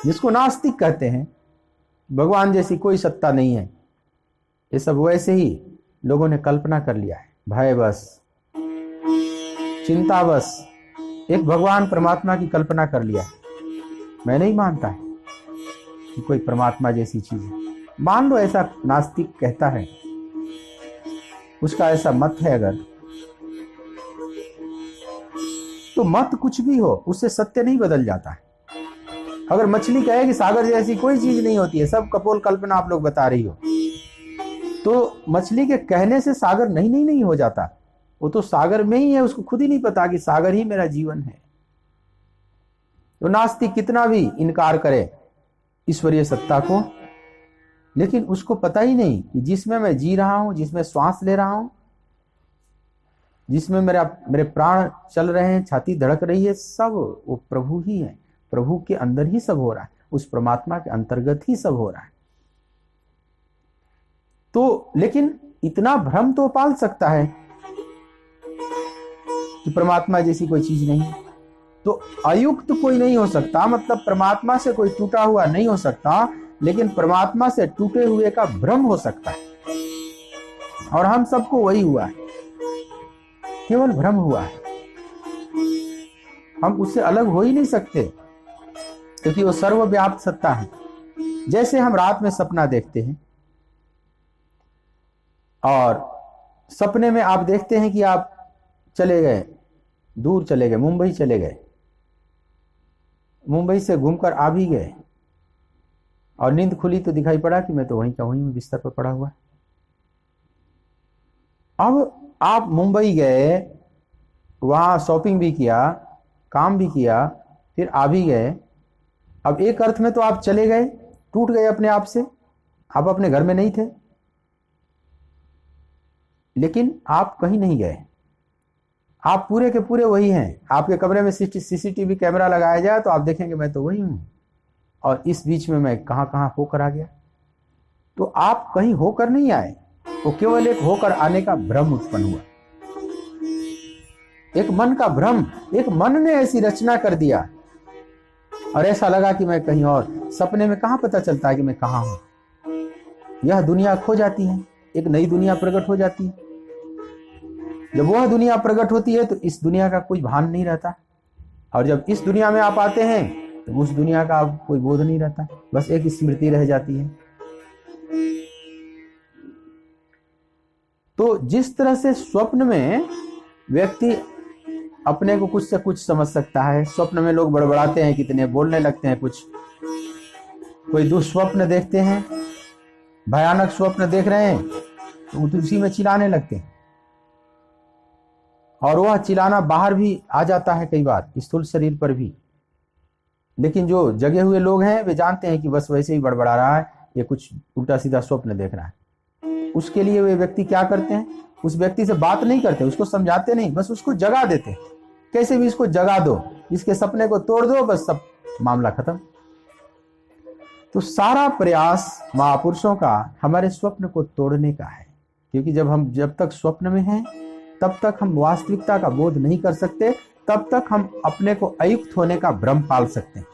जिसको नास्तिक कहते हैं, भगवान जैसी कोई सत्ता नहीं है, ये सब वैसे ही लोगों ने कल्पना कर लिया है। भय बस, चिंता बस, एक भगवान परमात्मा की कल्पना कर लिया है। मैं नहीं मानता है कि कोई परमात्मा जैसी चीज है। मान लो ऐसा नास्तिक कहता है, उसका ऐसा मत है अगर, तो मत कुछ भी हो, उससे सत्य नहीं बदल जाता है। अगर मछली कहे कि सागर जैसी कोई चीज नहीं होती है, सब कपोल कल्पना आप लोग बता रही हो, तो मछली के कहने से सागर नहीं हो जाता। वो तो सागर में ही है, उसको खुद ही नहीं पता कि सागर ही मेरा जीवन है। तो नास्तिक कितना भी इनकार करे ईश्वरीय सत्ता को, लेकिन उसको पता ही नहीं कि जिसमें मैं जी रहा हूं, जिसमें श्वास ले रहा हूं, जिसमें मेरे प्राण चल रहे हैं, छाती धड़क रही है, सब वो प्रभु ही है। प्रभु के अंदर ही सब हो रहा है, उस परमात्मा के अंतर्गत ही सब हो रहा है। तो लेकिन इतना भ्रम तो पाल सकता है कि परमात्मा जैसी कोई चीज नहीं है। तो अयुक्त कोई नहीं हो सकता, मतलब परमात्मा से कोई टूटा हुआ नहीं हो सकता, लेकिन परमात्मा से टूटे हुए का भ्रम हो सकता है। और हम सबको वही हुआ है, केवल भ्रम हुआ है। हम उससे अलग हो ही नहीं सकते, क्योंकि वो सर्वव्याप्त सत्ता है। जैसे हम रात में सपना देखते हैं, और सपने में आप देखते हैं कि आप चले गए, दूर चले गए, मुंबई चले गए, मुंबई से घूमकर आ भी गए, और नींद खुली तो दिखाई पड़ा कि मैं तो वहीं का वहीं बिस्तर पर पड़ा हुआ। अब आप मुंबई गए, वहां शॉपिंग भी किया, काम भी किया, फिर आ भी गए। अब एक अर्थ में तो आप चले गए, टूट गए अपने आप से, आप अपने घर में नहीं थे, लेकिन आप कहीं नहीं गए, आप पूरे के पूरे वही हैं। आपके कमरे में सीसीटीवी कैमरा लगाया जाए तो आप देखेंगे मैं तो वही हूं, और इस बीच में मैं कहां कहां होकर आ गया। तो आप कहीं होकर नहीं आए, वो केवल एक होकर आने का भ्रम उत्पन्न हुआ, एक मन का भ्रम। एक मन ने ऐसी रचना कर दिया और ऐसा लगा कि मैं कहीं और। सपने में कहां पता चलता है कि मैं कहां हूं। यह दुनिया खो जाती है, एक नई दुनिया प्रकट हो जाती है। जब वह दुनिया प्रकट होती है तो इस दुनिया का कोई भान नहीं रहता, और जब इस दुनिया में आप आते हैं तो उस दुनिया का कोई बोध नहीं रहता, बस एक स्मृति रह जाती है। तो जिस तरह से स्वप्न में व्यक्ति अपने को कुछ से कुछ समझ सकता है, स्वप्न में लोग बड़बड़ाते हैं, कितने बोलने लगते हैं कुछ। कोई दुष्स्वप्न देखते हैं, भयानक स्वप्न देख रहे हैं तो उसी में चिल्लाने लगते हैं, और वह चिल्लाना बाहर भी आ जाता है कई बार, स्थूल शरीर पर भी। लेकिन जो जगे हुए लोग हैं वे जानते हैं कि बस वैसे ही बड़बड़ा रहा है, ये कुछ उल्टा सीधा स्वप्न देख रहा है। उसके लिए वे व्यक्ति क्या करते हैं, उस व्यक्ति से बात नहीं करते, उसको समझाते नहीं, बस उसको जगा देते। कैसे भी इसको जगा दो, इसके सपने को तोड़ दो, बस सब मामला खत्म। तो सारा प्रयास महापुरुषों का हमारे स्वप्न को तोड़ने का है, क्योंकि जब तक स्वप्न में हैं तब तक हम वास्तविकता का बोध नहीं कर सकते, तब तक हम अपने को अयुक्त होने का भ्रम पाल सकते हैं।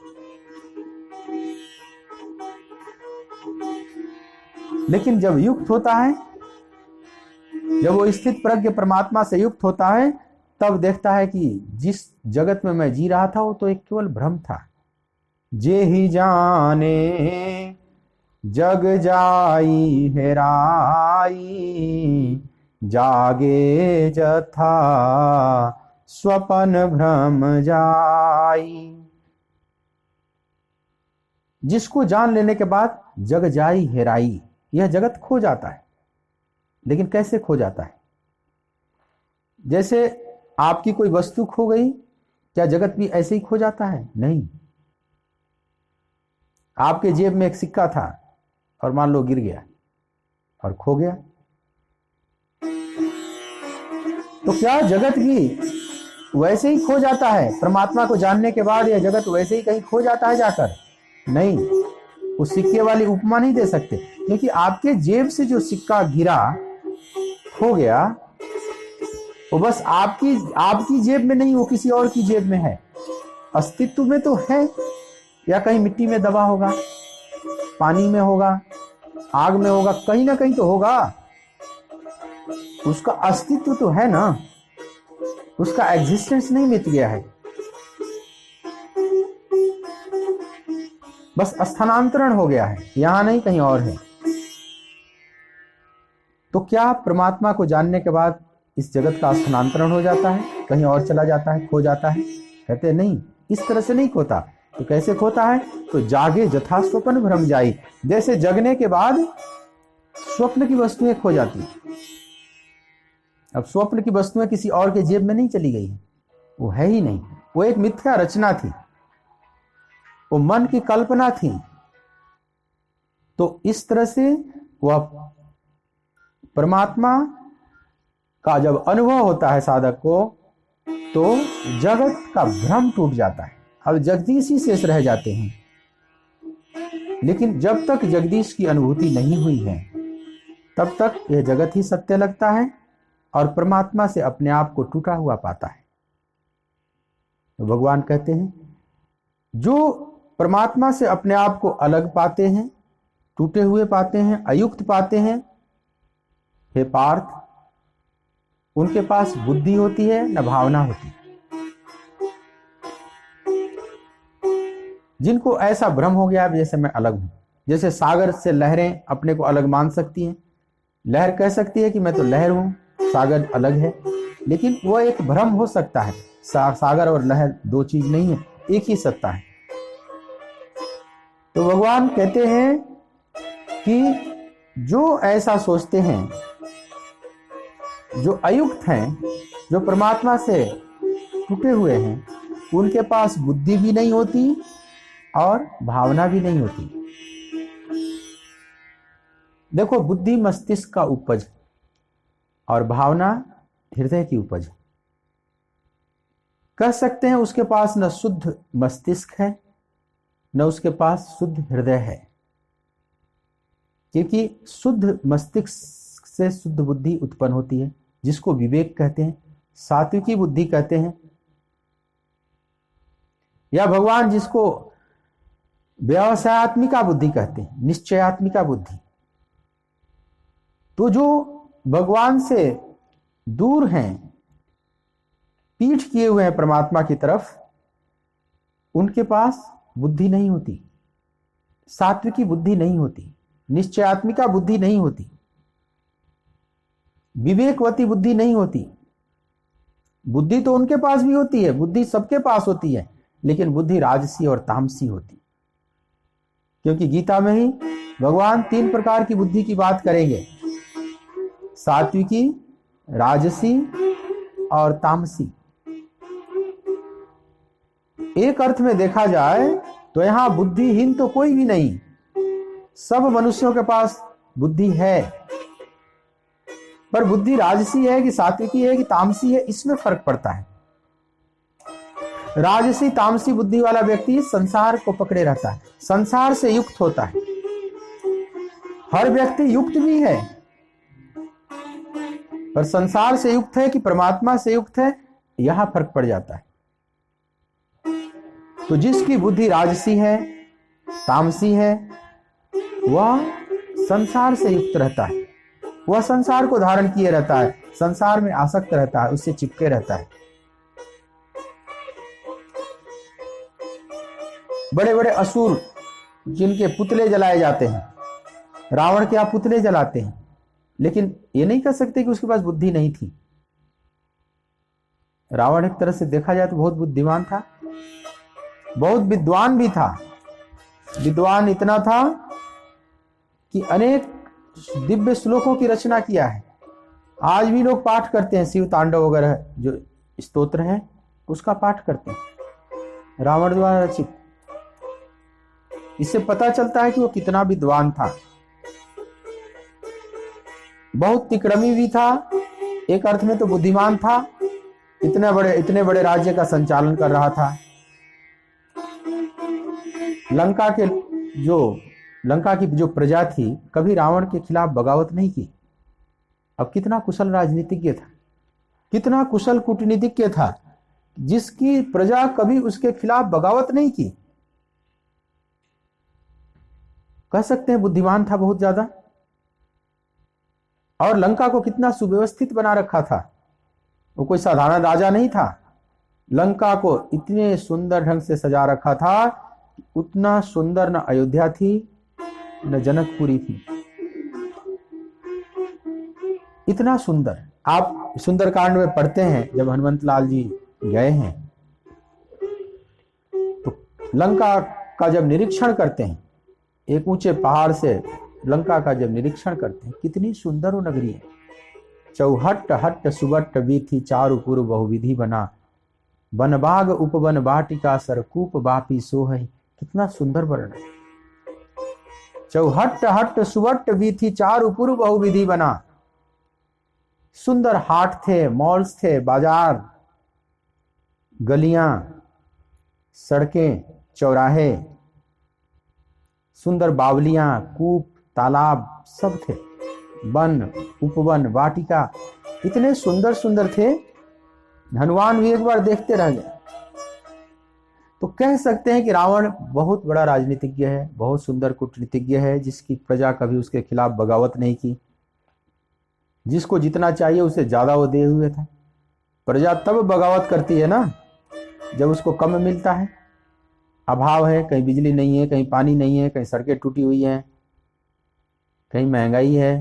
लेकिन जब युक्त होता है, जब वो स्थित प्रज्ञ परमात्मा से युक्त होता है, तब देखता है कि जिस जगत में मैं जी रहा था वो तो एक केवल भ्रम था। जे ही जाने जग जाई हेराई, जागे जथा स्वपन भ्रम जाई। जिसको जान लेने के बाद जग जाई हेराई, यह जगत खो जाता है। लेकिन कैसे खो जाता है? जैसे आपकी कोई वस्तु खो गई, क्या जगत भी ऐसे ही खो जाता है? नहीं। आपके जेब में एक सिक्का था और मान लो गिर गया और खो गया, तो क्या जगत भी वैसे ही खो जाता है? परमात्मा को जानने के बाद यह जगत वैसे ही कहीं खो जाता है जाकर? नहीं। उस सिक्के वाली उपमा नहीं दे सकते, क्योंकि आपके जेब से जो सिक्का गिरा, खो गया, वो बस आपकी जेब में नहीं, वो किसी और की जेब में है। अस्तित्व में तो है, या कहीं मिट्टी में दबा होगा, पानी में होगा, आग में होगा, कहीं ना कहीं तो होगा। उसका अस्तित्व तो है ना, उसका एग्जिस्टेंस नहीं मिट गया है, बस स्थानांतरण हो गया है, यहां नहीं कहीं और है। तो क्या परमात्मा को जानने के बाद इस जगत का स्थानांतरण हो जाता है, कहीं और चला जाता है, खो जाता है? कहते नहीं, इस तरह से नहीं खोता। तो कैसे खोता है? तो जागे जथा स्वप्न भ्रम जाई, जैसे जगने के बाद स्वप्न की वस्तुएं खो जाती है। अब स्वप्न की वस्तुएं किसी और के जेब में नहीं चली गई, वो है ही नहीं, वो एक मिथ्या रचना थी, वो मन की कल्पना थी। तो इस तरह से वह परमात्मा का जब अनुभव होता है साधक को, तो जगत का भ्रम टूट जाता है, अब जगदीश ही शेष रह जाते हैं। लेकिन जब तक जगदीश की अनुभूति नहीं हुई है, तब तक यह जगत ही सत्य लगता है और परमात्मा से अपने आप को टूटा हुआ पाता है। तो भगवान कहते हैं, जो परमात्मा से अपने आप को अलग पाते हैं, टूटे हुए पाते हैं, अयुक्त पाते हैं, हे पार्थ, उनके पास बुद्धि होती है न भावना होती। जिनको ऐसा भ्रम हो गया जैसे मैं अलग हूं, जैसे सागर से लहरें अपने को अलग मान सकती हैं, लहर कह सकती है कि मैं तो लहर हूं, सागर अलग है, लेकिन वह एक भ्रम हो सकता है। सागर और लहर दो चीज नहीं है, एक ही सत्ता है। तो भगवान कहते हैं कि जो ऐसा सोचते हैं, जो अयुक्त हैं, जो परमात्मा से टूटे हुए हैं, उनके पास बुद्धि भी नहीं होती और भावना भी नहीं होती। देखो, बुद्धि मस्तिष्क का उपज और भावना हृदय की उपज। कह सकते हैं उसके पास न शुद्ध मस्तिष्क है, न उसके पास शुद्ध हृदय है, क्योंकि शुद्ध मस्तिष्क से शुद्ध बुद्धि उत्पन्न होती है, जिसको विवेक कहते हैं, सात्विकी बुद्धि कहते हैं, या भगवान जिसको व्यवसायत्मिका बुद्धि कहते हैं, निश्चयात्मिका बुद्धि। तो जो भगवान से दूर हैं, पीठ किए हुए हैं परमात्मा की तरफ, उनके पास बुद्धि नहीं होती, सात्विकी बुद्धि नहीं होती, निश्चयात्मिका बुद्धि नहीं होती, विवेकवती बुद्धि नहीं होती। बुद्धि तो उनके पास भी होती है, बुद्धि सबके पास होती है, लेकिन बुद्धि राजसी और तामसी होती, क्योंकि गीता में ही भगवान 3 प्रकार की बुद्धि की बात करेंगे, सात्विकी, राजसी और तामसी। एक अर्थ में देखा जाए तो यहां बुद्धिहीन तो कोई भी नहीं, सब मनुष्यों के पास बुद्धि है, पर बुद्धि राजसी है कि सात्विकी है कि तामसी है, इसमें फर्क पड़ता है। राजसी तामसी बुद्धि वाला व्यक्ति संसार को पकड़े रहता है, संसार से युक्त होता है। हर व्यक्ति युक्त भी है, पर संसार से युक्त है कि परमात्मा से युक्त है, यहां फर्क पड़ जाता है। तो जिसकी बुद्धि राजसी है, तामसी है, वह संसार से युक्त रहता है, वह संसार को धारण किए रहता है, संसार में आसक्त रहता है, उससे चिपके रहता है। बड़े बड़े असुर जिनके पुतले जलाए जाते हैं, रावण के आप पुतले जलाते हैं, लेकिन ये नहीं कह सकते कि उसके पास बुद्धि नहीं थी। रावण एक तरह से देखा जाए तो बहुत बुद्धिमान था, बहुत विद्वान भी था। विद्वान इतना था कि अनेक दिव्य श्लोकों की रचना किया है। आज भी लोग पाठ करते हैं, शिव तांडव वगैरह जो स्तोत्र है उसका पाठ करते हैं, रावण द्वारा रचित। इससे पता चलता है कि वो कितना विद्वान था, बहुत तिक्रमी भी था, एक अर्थ में तो बुद्धिमान था, इतने बड़े राज्य का संचालन कर रहा था। लंका की जो प्रजा थी, कभी रावण के खिलाफ बगावत नहीं की। अब कितना कुशल राजनीतिज्ञ था, कितना कुशल कूटनीतिज्ञ था, जिसकी प्रजा कभी उसके खिलाफ बगावत नहीं की। कह सकते हैं बुद्धिमान था बहुत ज्यादा। और लंका को कितना सुव्यवस्थित बना रखा था, वो कोई साधारण राजा नहीं था। लंका को इतने सुंदर ढंग से सजा रखा था, उतना सुंदर न अयोध्या थी न जनकपुरी थी, इतना सुंदर। आप सुंदरकांड में पढ़ते हैं, जब हनुमंत लाल जी गए हैं तो लंका का जब निरीक्षण करते हैं, एक ऊंचे पहाड़ से लंका का जब निरीक्षण करते हैं, कितनी सुंदर वो नगरी है। चौहट्ट हट्ट सुबट्ट वीथी चारु पुर बहुविधि बना, बनबाग उपवन बाटिका सरकूप बापी सोहई। कितना सुंदर वर्णन। चौहट्ट हट्ट सुबट्ट वीथी चारु पुर बहुविधि बना। सुंदर हाट थे, मॉल्स थे, बाजार, गलियां, सड़कें, चौराहे, सुंदर बावलियां, कूप, तालाब सब थे, वन, उपवन, वाटिका, इतने सुंदर सुंदर थे, हनुमान भी एक बार देखते रह गए। तो कह सकते हैं कि रावण बहुत बड़ा राजनीतिज्ञ है, बहुत सुंदर कूटनीतिज्ञ है, जिसकी प्रजा कभी उसके खिलाफ बगावत नहीं की, जिसको जितना चाहिए उसे ज्यादा वो दिए हुए था। प्रजा तब बगावत करती है ना जब उसको कम मिलता है, अभाव है, कहीं बिजली नहीं है, कहीं पानी नहीं है, कहीं सड़कें टूटी हुई हैं, कहीं महंगाई है,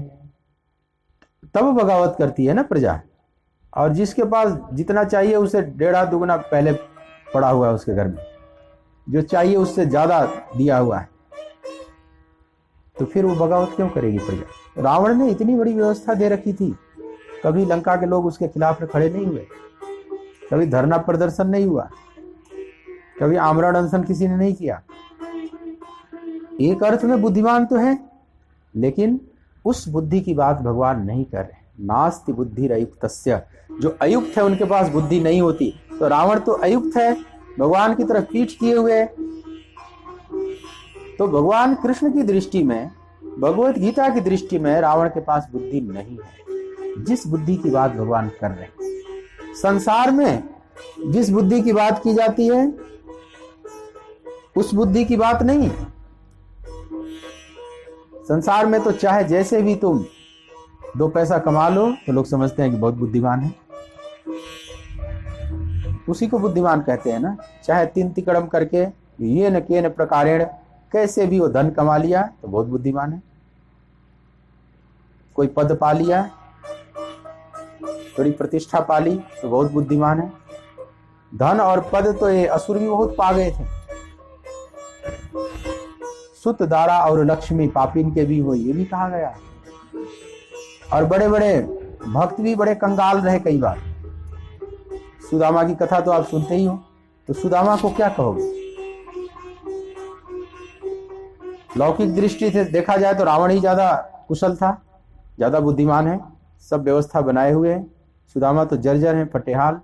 तब बगावत करती है ना प्रजा। और जिसके पास जितना चाहिए उसे 1.5 दुगुना पहले पड़ा हुआ है उसके घर में, जो चाहिए उससे ज्यादा दिया हुआ है, तो फिर वो बगावत क्यों करेगी प्रजा। रावण ने इतनी बड़ी व्यवस्था दे रखी थी, कभी लंका के लोग उसके खिलाफ खड़े नहीं हुए, कभी धरना प्रदर्शन नहीं हुआ, कभी आमरण अनशन किसी ने नहीं किया। एक अर्थ में बुद्धिमान तो है, लेकिन उस बुद्धि की बात भगवान नहीं कर रहे। नास्ति बुद्धि अयुक्तस्य, जो अयुक्त है उनके पास बुद्धि नहीं होती। तो रावण तो अयुक्त है, भगवान की तरफ पीठ किए हुए। तो भगवान कृष्ण की दृष्टि में भगवत गीता की दृष्टि में रावण के पास बुद्धि नहीं है। जिस बुद्धि की बात भगवान कर रहे हैं, संसार में जिस बुद्धि की बात की जाती है उस बुद्धि की बात नहीं। संसार में तो चाहे जैसे भी तुम 2 पैसा कमा लो तो लोग समझते हैं कि बहुत बुद्धिमान है, उसी को बुद्धिमान कहते हैं ना। चाहे 3 तिकड़म करके ये न के न प्रकारेण कैसे भी वो धन कमा लिया तो बहुत बुद्धिमान है। कोई पद पा लिया, थोड़ी प्रतिष्ठा पा ली तो बहुत बुद्धिमान है। धन और पद तो ये असुर भी बहुत पा गए थे। सुत दारा और लक्ष्मी पापिन के भी हो, ये भी कहा गया। और बड़े बड़े भक्त भी बड़े कंगाल रहे कई बार। सुदामा की कथा तो आप सुनते ही हो, तो सुदामा को क्या कहोगे? लौकिक दृष्टि से देखा जाए तो रावण ही ज्यादा कुशल था, ज्यादा बुद्धिमान है, सब व्यवस्था बनाए हुए है। सुदामा तो जर्जर है, फटेहाल,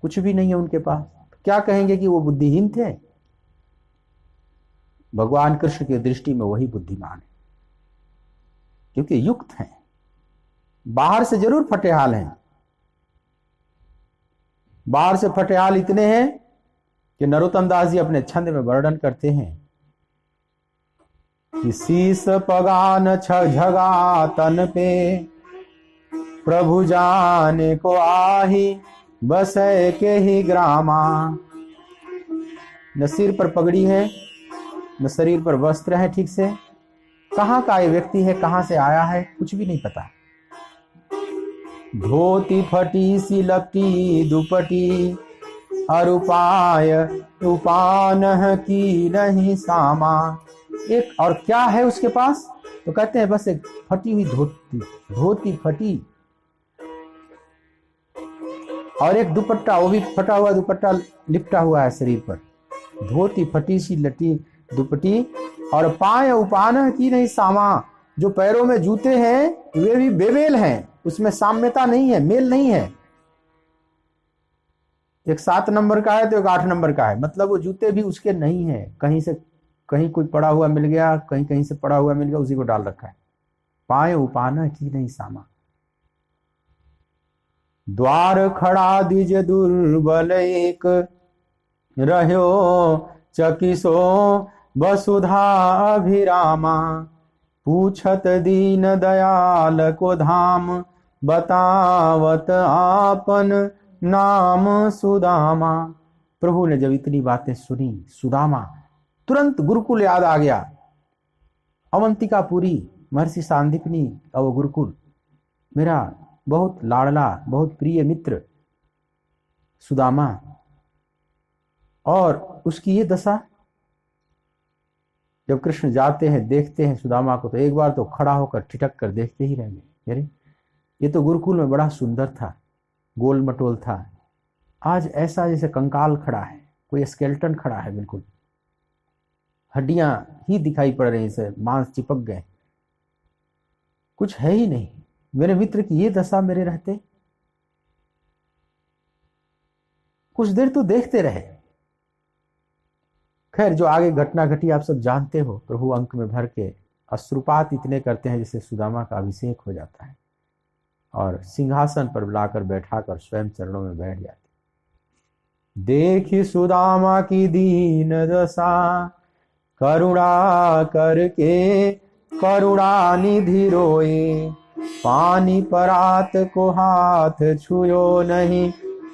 कुछ भी नहीं है उनके पास। क्या कहेंगे कि वो बुद्धिहीन थे? भगवान कृष्ण की दृष्टि में वही बुद्धिमान है, क्योंकि युक्त हैं। बाहर से जरूर फटेहाल हैं, बाहर से फटेहाल इतने हैं कि नरोत्तम दास जी अपने छंद में वर्णन करते हैं कि शीस पगान झगा तन पे, प्रभु जाने को आही बसे के ही ग्रामा। न सिर पर पगड़ी है, न शरीर पर वस्त्र है ठीक से, कहाँ का ये व्यक्ति है, कहाँ से आया है, कुछ भी नहीं पता। धोती फटी सी लपटी दुपटी, अरुपाय उपान की नहीं सामा। एक और क्या है उसके पास? तो कहते हैं बस एक फटी हुई धोती, धोती फटी, और एक दुपट्टा, वो भी फटा हुआ दुपट्टा लिपटा हुआ है शरीर पर। धोती फटी सी लटी दुपट्टी, और पाय उपान की नहीं सामा। जो पैरों में जूते हैं वे भी बेमेल हैं, उसमें साम्यता नहीं है, मेल नहीं है। एक 7 नंबर का है तो एक 8 नंबर का है, मतलब वो जूते भी उसके नहीं है। कहीं से कहीं कोई पड़ा हुआ मिल गया, कहीं कहीं से पड़ा हुआ मिल गया, उसी को डाल रखा है। पाए उपाना की नहीं सामा। द्वार खड़ा द्विज दुर्बल एक, रह्यो चकिसो वसुधा अभिरामा। पूछत दीन दयाल को धाम, बतावत आपन नाम सुदामा। प्रभु ने जब इतनी बातें सुनी, सुदामा तुरंत गुरुकुल याद आ गया। अवंतिकापुरी महर्षि सांदीपनी का वो गुरुकुल, मेरा बहुत लाडला बहुत प्रिय मित्र सुदामा, और उसकी ये दशा। जब कृष्ण जाते हैं देखते हैं सुदामा को, तो एक बार तो खड़ा होकर ठिठक कर देखते ही रह गए। अरे ये तो गुरुकुल में बड़ा सुंदर था, गोल मटोल था, आज ऐसा जैसे कंकाल खड़ा है, कोई स्केलेटन खड़ा है, बिल्कुल हड्डियां ही दिखाई पड़ रही से, मांस चिपक गए, कुछ है ही नहीं। मेरे मित्र की ये दशा मेरे रहते। कुछ देर तो देखते रहे। खैर जो आगे घटना घटी आप सब जानते हो। प्रभु अंक में भर के अश्रुपात इतने करते हैं जैसे सुदामा का अभिषेक हो जाता है, और सिंहासन पर बुलाकर बैठाकर स्वयं चरणों में बैठ जाते। देखी सुदामा की दीन दशा, करुणा करके करुणा निधि रोए। पानी परात को हाथ छुयो नहीं,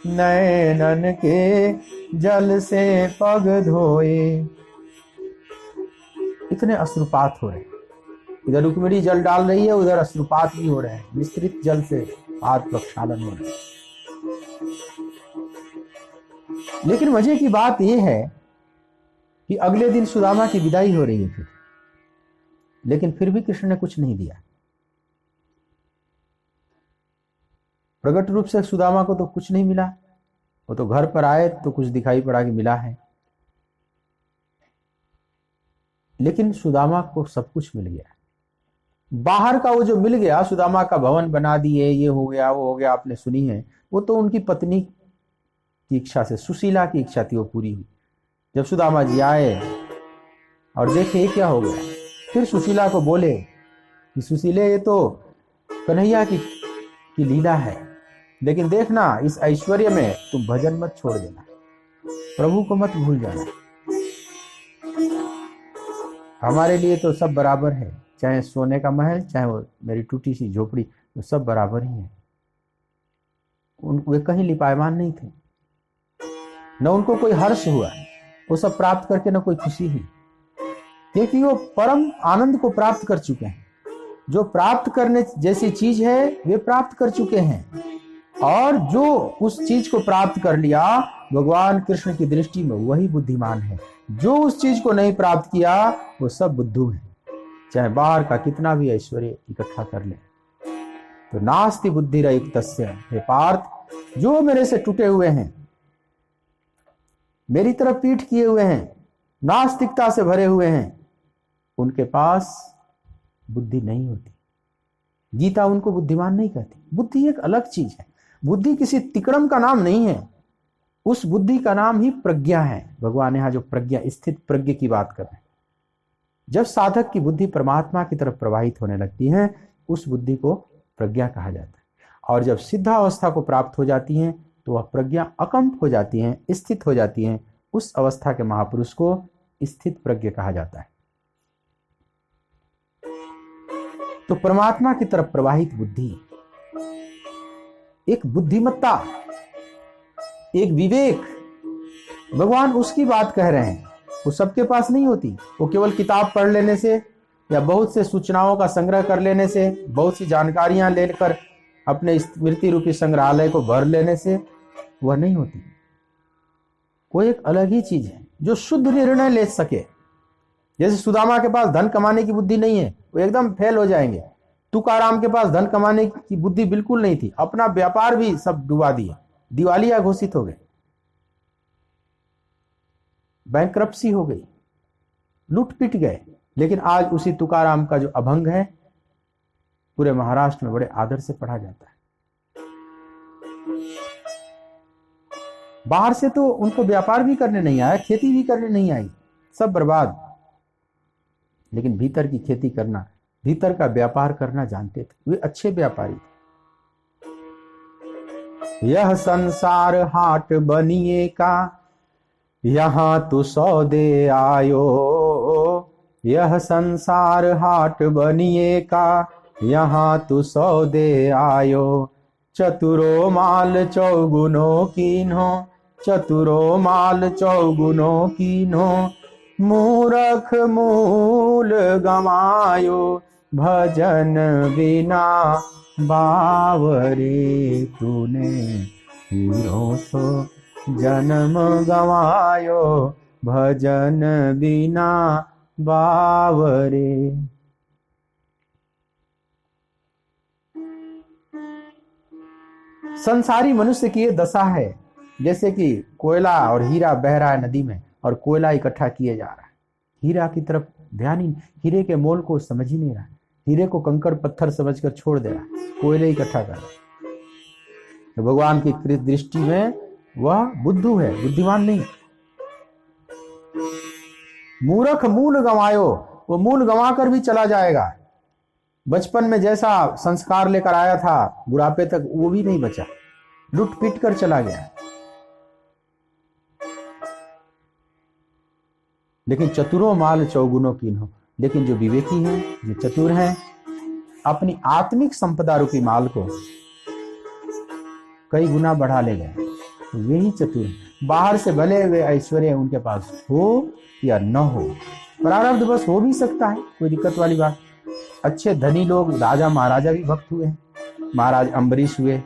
नैनन के जल से पग धोए। इतने अश्रुपात हो रहे, इधर रुक्मिणी जल डाल रही है, उधर अश्रुपात भी हो रहे हैं, मिश्रित जल से हाथ प्रक्षालन हो रहे हैं। लेकिन मजे की बात यह है कि अगले दिन सुदामा की विदाई हो रही है फिर, लेकिन फिर भी कृष्ण ने कुछ नहीं दिया। प्रकट रूप से सुदामा को तो कुछ नहीं मिला, वो तो घर पर आए तो कुछ दिखाई पड़ा कि मिला है, लेकिन सुदामा को सब कुछ मिल गया। बाहर का वो जो मिल गया, सुदामा का भवन बना दिए, ये हो गया वो हो गया, आपने सुनी है, वो तो उनकी पत्नी की इच्छा से, सुशीला की इच्छा थी, वो पूरी हुई। जब सुदामा जी आए और देखे क्या हो गया, फिर सुशीला को बोले कि सुशीले, ये तो कन्हैया की लीला है, लेकिन देखना इस ऐश्वर्य में तुम भजन मत छोड़ देना, प्रभु को मत भूल जाना। हमारे लिए तो सब बराबर है, चाहे सोने का महल, चाहे वो मेरी टूटी सी झोपड़ी, तो सब बराबर ही है। वे कहीं लिपायमान नहीं थे, न उनको कोई हर्ष हुआ, वो सब प्राप्त करके न कोई खुशी हुई, क्योंकि वो परम आनंद को प्राप्त कर चुके हैं। जो प्राप्त करने जैसी चीज है वे प्राप्त कर चुके हैं, और जो उस चीज को प्राप्त कर लिया, भगवान कृष्ण की दृष्टि में वही बुद्धिमान है। जो उस चीज को नहीं प्राप्त किया वो सब बुद्धू है, चाहे बाहर का कितना भी ऐश्वर्य इकट्ठा कर ले। तो नास्ति बुद्धिरयुक्तस्य, हे पार्थ, जो मेरे से टूटे हुए हैं, मेरी तरफ पीठ किए हुए हैं, नास्तिकता से भरे हुए हैं, उनके पास बुद्धि नहीं होती। गीता उनको बुद्धिमान नहीं कहती। बुद्धि एक अलग चीज है। बुद्धि किसी तिकड़म का नाम नहीं है, उस बुद्धि का नाम ही प्रज्ञा है। भगवान यहां जो प्रज्ञा, स्थित प्रज्ञा की बात कर रहे हैं। जब साधक की बुद्धि परमात्मा की तरफ प्रवाहित होने लगती है, उस बुद्धि को प्रज्ञा कहा जाता है। और जब सिद्धावस्था को प्राप्त हो जाती है तो वह प्रज्ञा अकंप हो जाती है, स्थित हो जाती है। उस अवस्था के महापुरुष को स्थित प्रज्ञ कहा जाता है। तो परमात्मा की तरफ प्रवाहित बुद्धि एक बुद्धिमत्ता, एक विवेक, भगवान उसकी बात कह रहे हैं। वो सबके पास नहीं होती। वो केवल किताब पढ़ लेने से या बहुत से सूचनाओं का संग्रह कर लेने से, बहुत सी जानकारियां लेकर अपने स्मृति रूपी संग्रहालय को भर लेने से वह नहीं होती। वो एक अलग ही चीज है जो शुद्ध निर्णय ले सके। जैसे सुदामा के पास धन कमाने की बुद्धि नहीं है, वो एकदम फेल हो जाएंगे। तुकाराम के पास धन कमाने की बुद्धि बिल्कुल नहीं थी, अपना व्यापार भी सब डुबा दिया, दिवालिया घोषित हो गए, बैंकरप्सी हो गई, लूट पिट गए। लेकिन आज उसी तुकाराम का जो अभंग है पूरे महाराष्ट्र में बड़े आदर से पढ़ा जाता है। बाहर से तो उनको व्यापार भी करने नहीं आया, खेती भी करने नहीं आई, सब बर्बाद। लेकिन भीतर की खेती करना, भीतर का व्यापार करना जानते थे, वे अच्छे व्यापारी थे। यह संसार हाट बनिए का, यहां तू सौदे आयो। यह संसार हाट बनिए का, यहां तू सौदे आयो। चतुरो माल चौगुनो कीन्हो, चतुरो माल चौगुनो कीन्हो। मूरख मूल गमायो, भजन बिना बावरे। तूने हीरो सो जन्म गवायो, भजन बिना बावरे। संसारी मनुष्य की ये दशा है, जैसे कि कोयला और हीरा बह रहा है नदी में और कोयला इकट्ठा किए जा रहा है। हीरा की तरफ ध्यान ही, हीरे के मोल को समझ ही नहीं रहा, हीरे को कंकड़ पत्थर समझकर छोड़ दे रहा, कोयले इकट्ठा कर रहा। तो भगवान की दृष्टि में वह बुद्धू है, बुद्धिमान नहीं। मूर्ख मूल गंवायो, वो मूल गंवा कर भी चला जाएगा। बचपन में जैसा संस्कार लेकर आया था बुढ़ापे तक वो भी नहीं बचा, लुट पीट कर चला गया। लेकिन चतुरो माल चौगुनो कीन्हो, लेकिन जो विवेकी हैं, जो चतुर हैं, अपनी आत्मिक संपदा रूपी माल को कई गुना बढ़ा ले गए, तो वे ही चतुर हैं। बाहर से भले वे ऐश्वर्य उनके पास हो या न हो, प्रारब्ध बस हो भी सकता है, कोई दिक्कत वाली बात। अच्छे धनी लोग, राजा महाराजा भी भक्त हुए, महाराज अम्बरीश हुए,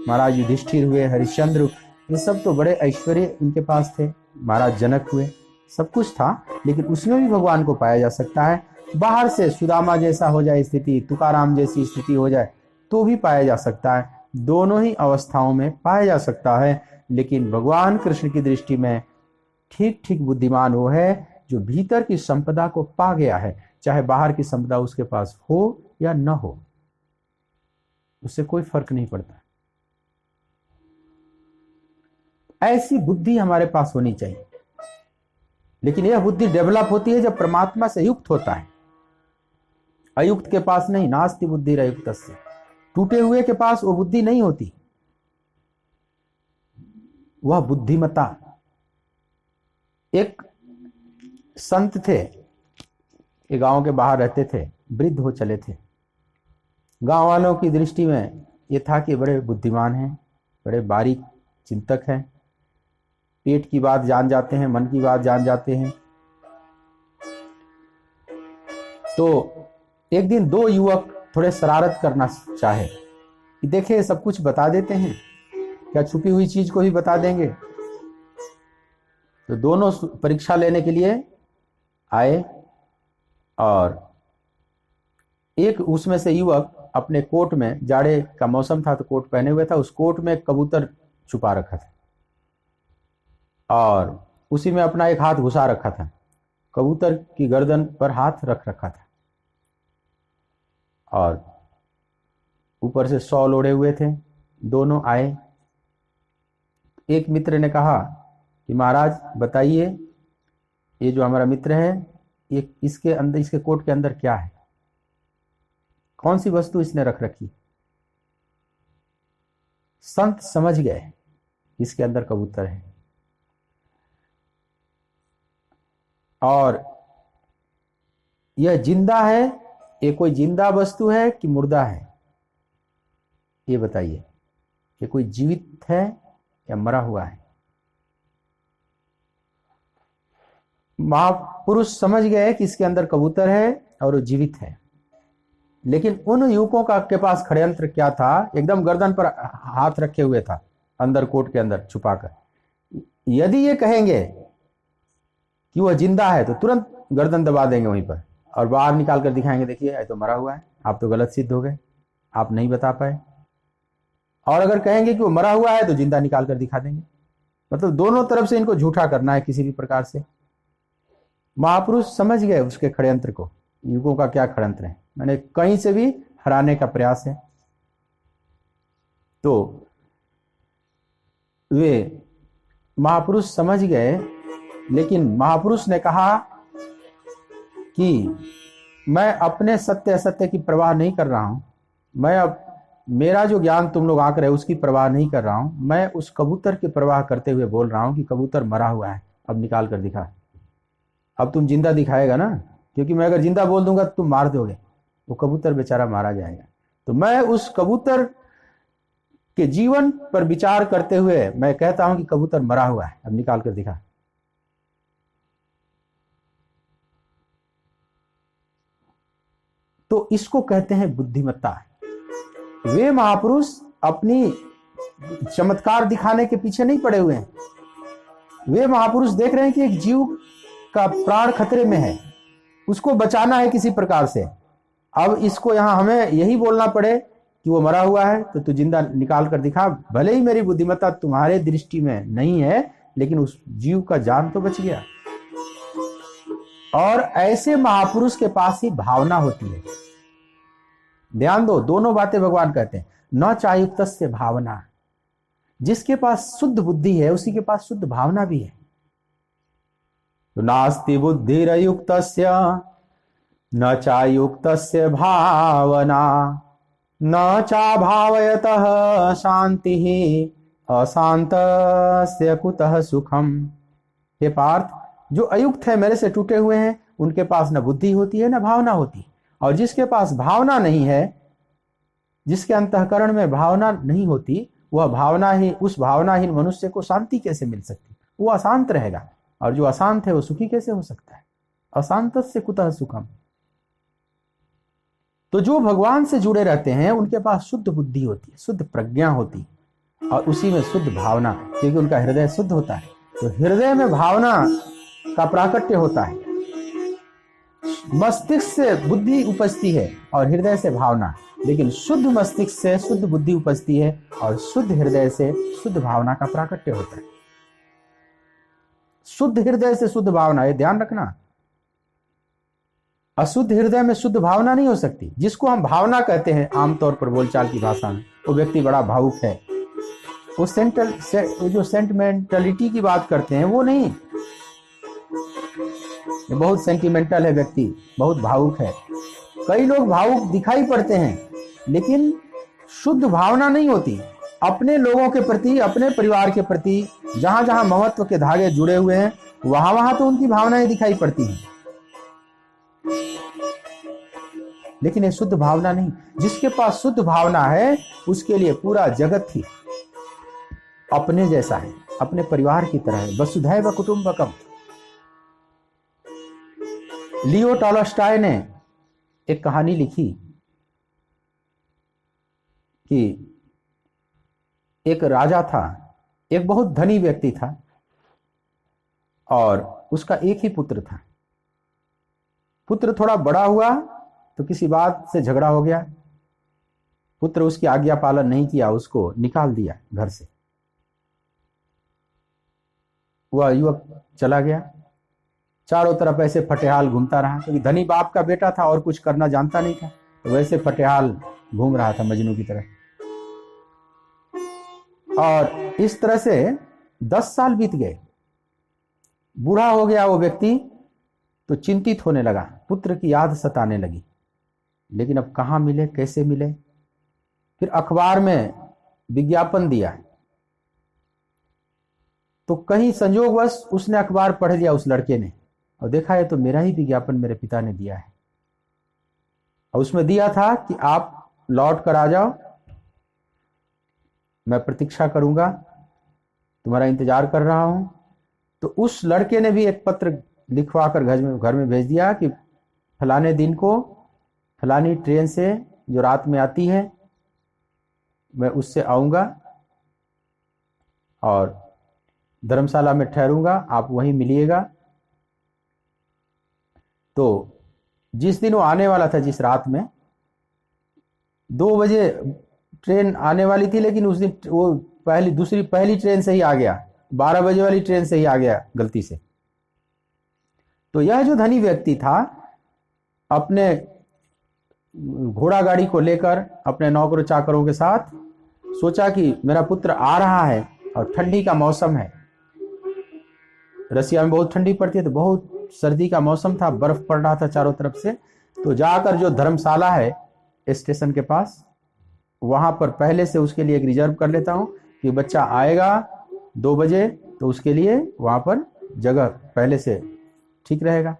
महाराज युधिष्ठिर हुए, हरिश्चंद्र, ये सब तो बड़े ऐश्वर्य इनके पास थे। महाराज जनक हुए, सब कुछ था, लेकिन उसमें भी भगवान को पाया जा सकता है। बाहर से सुदामा जैसा हो जाए स्थिति, तुकाराम जैसी स्थिति हो जाए तो भी पाया जा सकता है। दोनों ही अवस्थाओं में पाया जा सकता है। लेकिन भगवान कृष्ण की दृष्टि में ठीक ठीक बुद्धिमान वो है जो भीतर की संपदा को पा गया है, चाहे बाहर की संपदा उसके पास हो या न हो, उससे कोई फर्क नहीं पड़ता। ऐसी बुद्धि हमारे पास होनी चाहिए। लेकिन यह बुद्धि डेवलप होती है जब परमात्मा से युक्त होता है, अयुक्त के पास नहीं, नास्ति बुद्धि अयुक्तस्य। टूटे हुए के पास वो बुद्धि नहीं होती, वह बुद्धिमता। एक संत थे, ये गांव के बाहर रहते थे, वृद्ध हो चले थे। गांव वालों की दृष्टि में ये था कि बड़े बुद्धिमान हैं, बड़े बारीक चिंतक हैं, पेट की बात जान जाते हैं, मन की बात जान जाते हैं। तो एक दिन दो युवक थोड़े शरारत करना चाहे कि देखे सब कुछ बता देते हैं, क्या छुपी हुई चीज को भी बता देंगे। तो दोनों परीक्षा लेने के लिए आए और एक उसमें से युवक अपने कोट में, जाड़े का मौसम था तो कोट पहने हुए था, उस कोट में कबूतर छुपा रखा था और उसी में अपना एक हाथ घुसा रखा था, कबूतर की गर्दन पर हाथ रख रखा था और ऊपर से शॉल ओढ़े हुए थे। दोनों आए। एक मित्र ने कहा कि महाराज बताइए, ये जो हमारा मित्र है, ये इसके अंदर, इसके कोट के अंदर क्या है, कौन सी वस्तु इसने रख रखी। संत समझ गए इसके अंदर कबूतर है और यह जिंदा है, ये कोई जिंदा वस्तु है कि मुर्दा है, ये बताइए, ये कोई जीवित है या मरा हुआ है। महापुरुष समझ गए कि इसके अंदर कबूतर है और वो जीवित है। लेकिन उन युवकों का के पास षड्यंत्र क्या था, एकदम गर्दन पर हाथ रखे हुए था, अंदर कोट के अंदर छुपाकर। यदि ये कहेंगे कि वह जिंदा है तो तुरंत गर्दन दबा देंगे वहीं पर और बाहर निकाल कर दिखाएंगे, देखिए ये तो मरा हुआ है, आप तो गलत सिद्ध हो गए, आप नहीं बता पाए। और अगर कहेंगे कि वो मरा हुआ है तो जिंदा निकाल कर दिखा देंगे। मतलब दोनों तरफ से इनको झूठा करना है किसी भी प्रकार से। महापुरुष समझ गए उसके षड्यंत्र को, युगों का क्या षड्यंत्र है, मैंने कहीं से भी हराने का प्रयास है। तो वे महापुरुष समझ गए, लेकिन महापुरुष ने कहा कि मैं अपने सत्य असत्य की परवाह नहीं कर रहा हूं, मैं अब मेरा जो ज्ञान तुम लोग आकर है उसकी परवाह नहीं कर रहा हूं, मैं उस कबूतर की परवाह करते हुए बोल रहा हूं कि कबूतर मरा हुआ है, अब निकाल कर दिखा। अब तुम जिंदा दिखाएगा ना, क्योंकि मैं अगर जिंदा बोल दूंगा तो तुम मार दोगे, वो कबूतर बेचारा मारा जाएगा। तो मैं उस कबूतर के जीवन पर विचार करते हुए मैं कहता हूं कि कबूतर मरा हुआ है, अब निकाल कर दिखा। तो इसको कहते हैं बुद्धिमत्ता। वे महापुरुष अपनी चमत्कार दिखाने के पीछे नहीं पड़े हुए हैं। वे महापुरुष देख रहे हैं कि एक जीव का प्राण खतरे में है, उसको बचाना है किसी प्रकार से। अब इसको यहां हमें यही बोलना पड़े कि वो मरा हुआ है तो तू जिंदा निकाल कर दिखा, भले ही मेरी बुद्धिमत्ता तुम्हारे दृष्टि में नहीं है, लेकिन उस जीव का जान तो बच गया। और ऐसे महापुरुष के पास ही भावना होती है। ध्यान दो, दोनों बातें भगवान कहते हैं, न चायुक्तस्य भावना। जिसके पास शुद्ध बुद्धि है उसी के पास शुद्ध भावना भी है। तो नास्ति बुद्धिरयुक्तस्य न चायुक्तस्य भावना न चाभावयतः शांति अशांतस्य कुतः सुखम। हे पार्थ, जो अयुक्त है, मेरे से टूटे हुए हैं, उनके पास न बुद्धि होती है न भावना होती। और जिसके पास भावना नहीं है, जिसके अंतःकरण में भावना नहीं होती, वह भावनाहीन, उस भावनाहीन मनुष्य को शांति कैसे मिल सकती? वो अशांत रहेगा, और जो अशांत है वो सुखी कैसे हो सकता है? अशांतस्य कुतः सुखम। तो जो भगवान से जुड़े रहते हैं उनके पास शुद्ध बुद्धि होती है, शुद्ध प्रज्ञा होती है, और उसी में शुद्ध भावना, क्योंकि उनका हृदय शुद्ध होता है। तो हृदय में भावना का प्राकट्य होता है। मस्तिष्क से बुद्धि उपजती है और हृदय से भावना, लेकिन शुद्ध मस्तिष्क से शुद्ध बुद्धि उपजती है और शुद्ध हृदय से शुद्ध भावना का प्राकट्य होता है। शुद्ध हृदय से शुद्ध भावना, ये ध्यान रखना। अशुद्ध हृदय में शुद्ध भावना नहीं हो सकती। जिसको हम भावना कहते हैं आमतौर पर बोलचाल की भाषा में, वो व्यक्ति बड़ा भावुक है, वो जो सेंटिमेंटलिटी की बात करते हैं वो नहीं, ये बहुत सेंटिमेंटल है व्यक्ति, बहुत भावुक है। कई लोग भावुक दिखाई पड़ते हैं, लेकिन शुद्ध भावना नहीं होती। अपने लोगों के प्रति, अपने परिवार के प्रति जहां जहां महत्व के धागे जुड़े हुए हैं, वहां वहां तो उनकी भावनाएं दिखाई पड़ती हैं, लेकिन ये शुद्ध भावना नहीं। जिसके पास शुद्ध भावना है, उसके लिए पूरा जगत ही अपने जैसा है, अपने परिवार की तरह है। वसुधैव कुटुंबकम। लियो टॉलस्टॉय ने एक कहानी लिखी कि एक राजा था, एक बहुत धनी व्यक्ति था, और उसका एक ही पुत्र था। पुत्र थोड़ा बड़ा हुआ तो किसी बात से झगड़ा हो गया, पुत्र उसकी आज्ञा पालन नहीं किया, उसको निकाल दिया घर से। वह युवक चला गया, चारों तरफ ऐसे फटेहाल घूमता रहा, क्योंकि धनी बाप का बेटा था और कुछ करना जानता नहीं था, तो वैसे फटेहाल घूम रहा था मजनू की तरह। और इस तरह से 10 साल बीत गए। बूढ़ा हो गया वो व्यक्ति, तो चिंतित होने लगा, पुत्र की याद सताने लगी, लेकिन अब कहाँ मिले, कैसे मिले। फिर अखबार में विज्ञापन दिया, तो कहीं संयोगवश उसने अखबार पढ़ लिया उस लड़के ने, और देखा है तो मेरा ही विज्ञापन मेरे पिता ने दिया है। और उसमें दिया था कि आप लौट कर आ जाओ, मैं प्रतीक्षा करूंगा, तुम्हारा इंतजार कर रहा हूं। तो उस लड़के ने भी एक पत्र लिखवा कर घर में भेज दिया कि फलाने दिन को फलानी ट्रेन से जो रात में आती है, मैं उससे आऊंगा और धर्मशाला में ठहरूंगा, आप वहीं मिलिएगा। तो जिस दिन वो आने वाला था, जिस रात में 2 बजे ट्रेन आने वाली थी, लेकिन उस दिन वो पहली ट्रेन से ही आ गया, 12 बजे वाली ट्रेन से ही आ गया गलती से। तो यह जो धनी व्यक्ति था, अपने घोड़ा गाड़ी को लेकर अपने नौकरों चाकरों के साथ सोचा कि मेरा पुत्र आ रहा है, और ठंडी का मौसम है, रसिया में बहुत ठंडी पड़ती है, तो बहुत सर्दी का मौसम था, बर्फ पड़ रहा था चारों तरफ से। तो जाकर जो धर्मशाला है स्टेशन के पास, वहां पर पहले से उसके लिए एक रिजर्व कर लेता हूं कि बच्चा आएगा 2 बजे, तो उसके लिए वहां पर जगह पहले से ठीक रहेगा।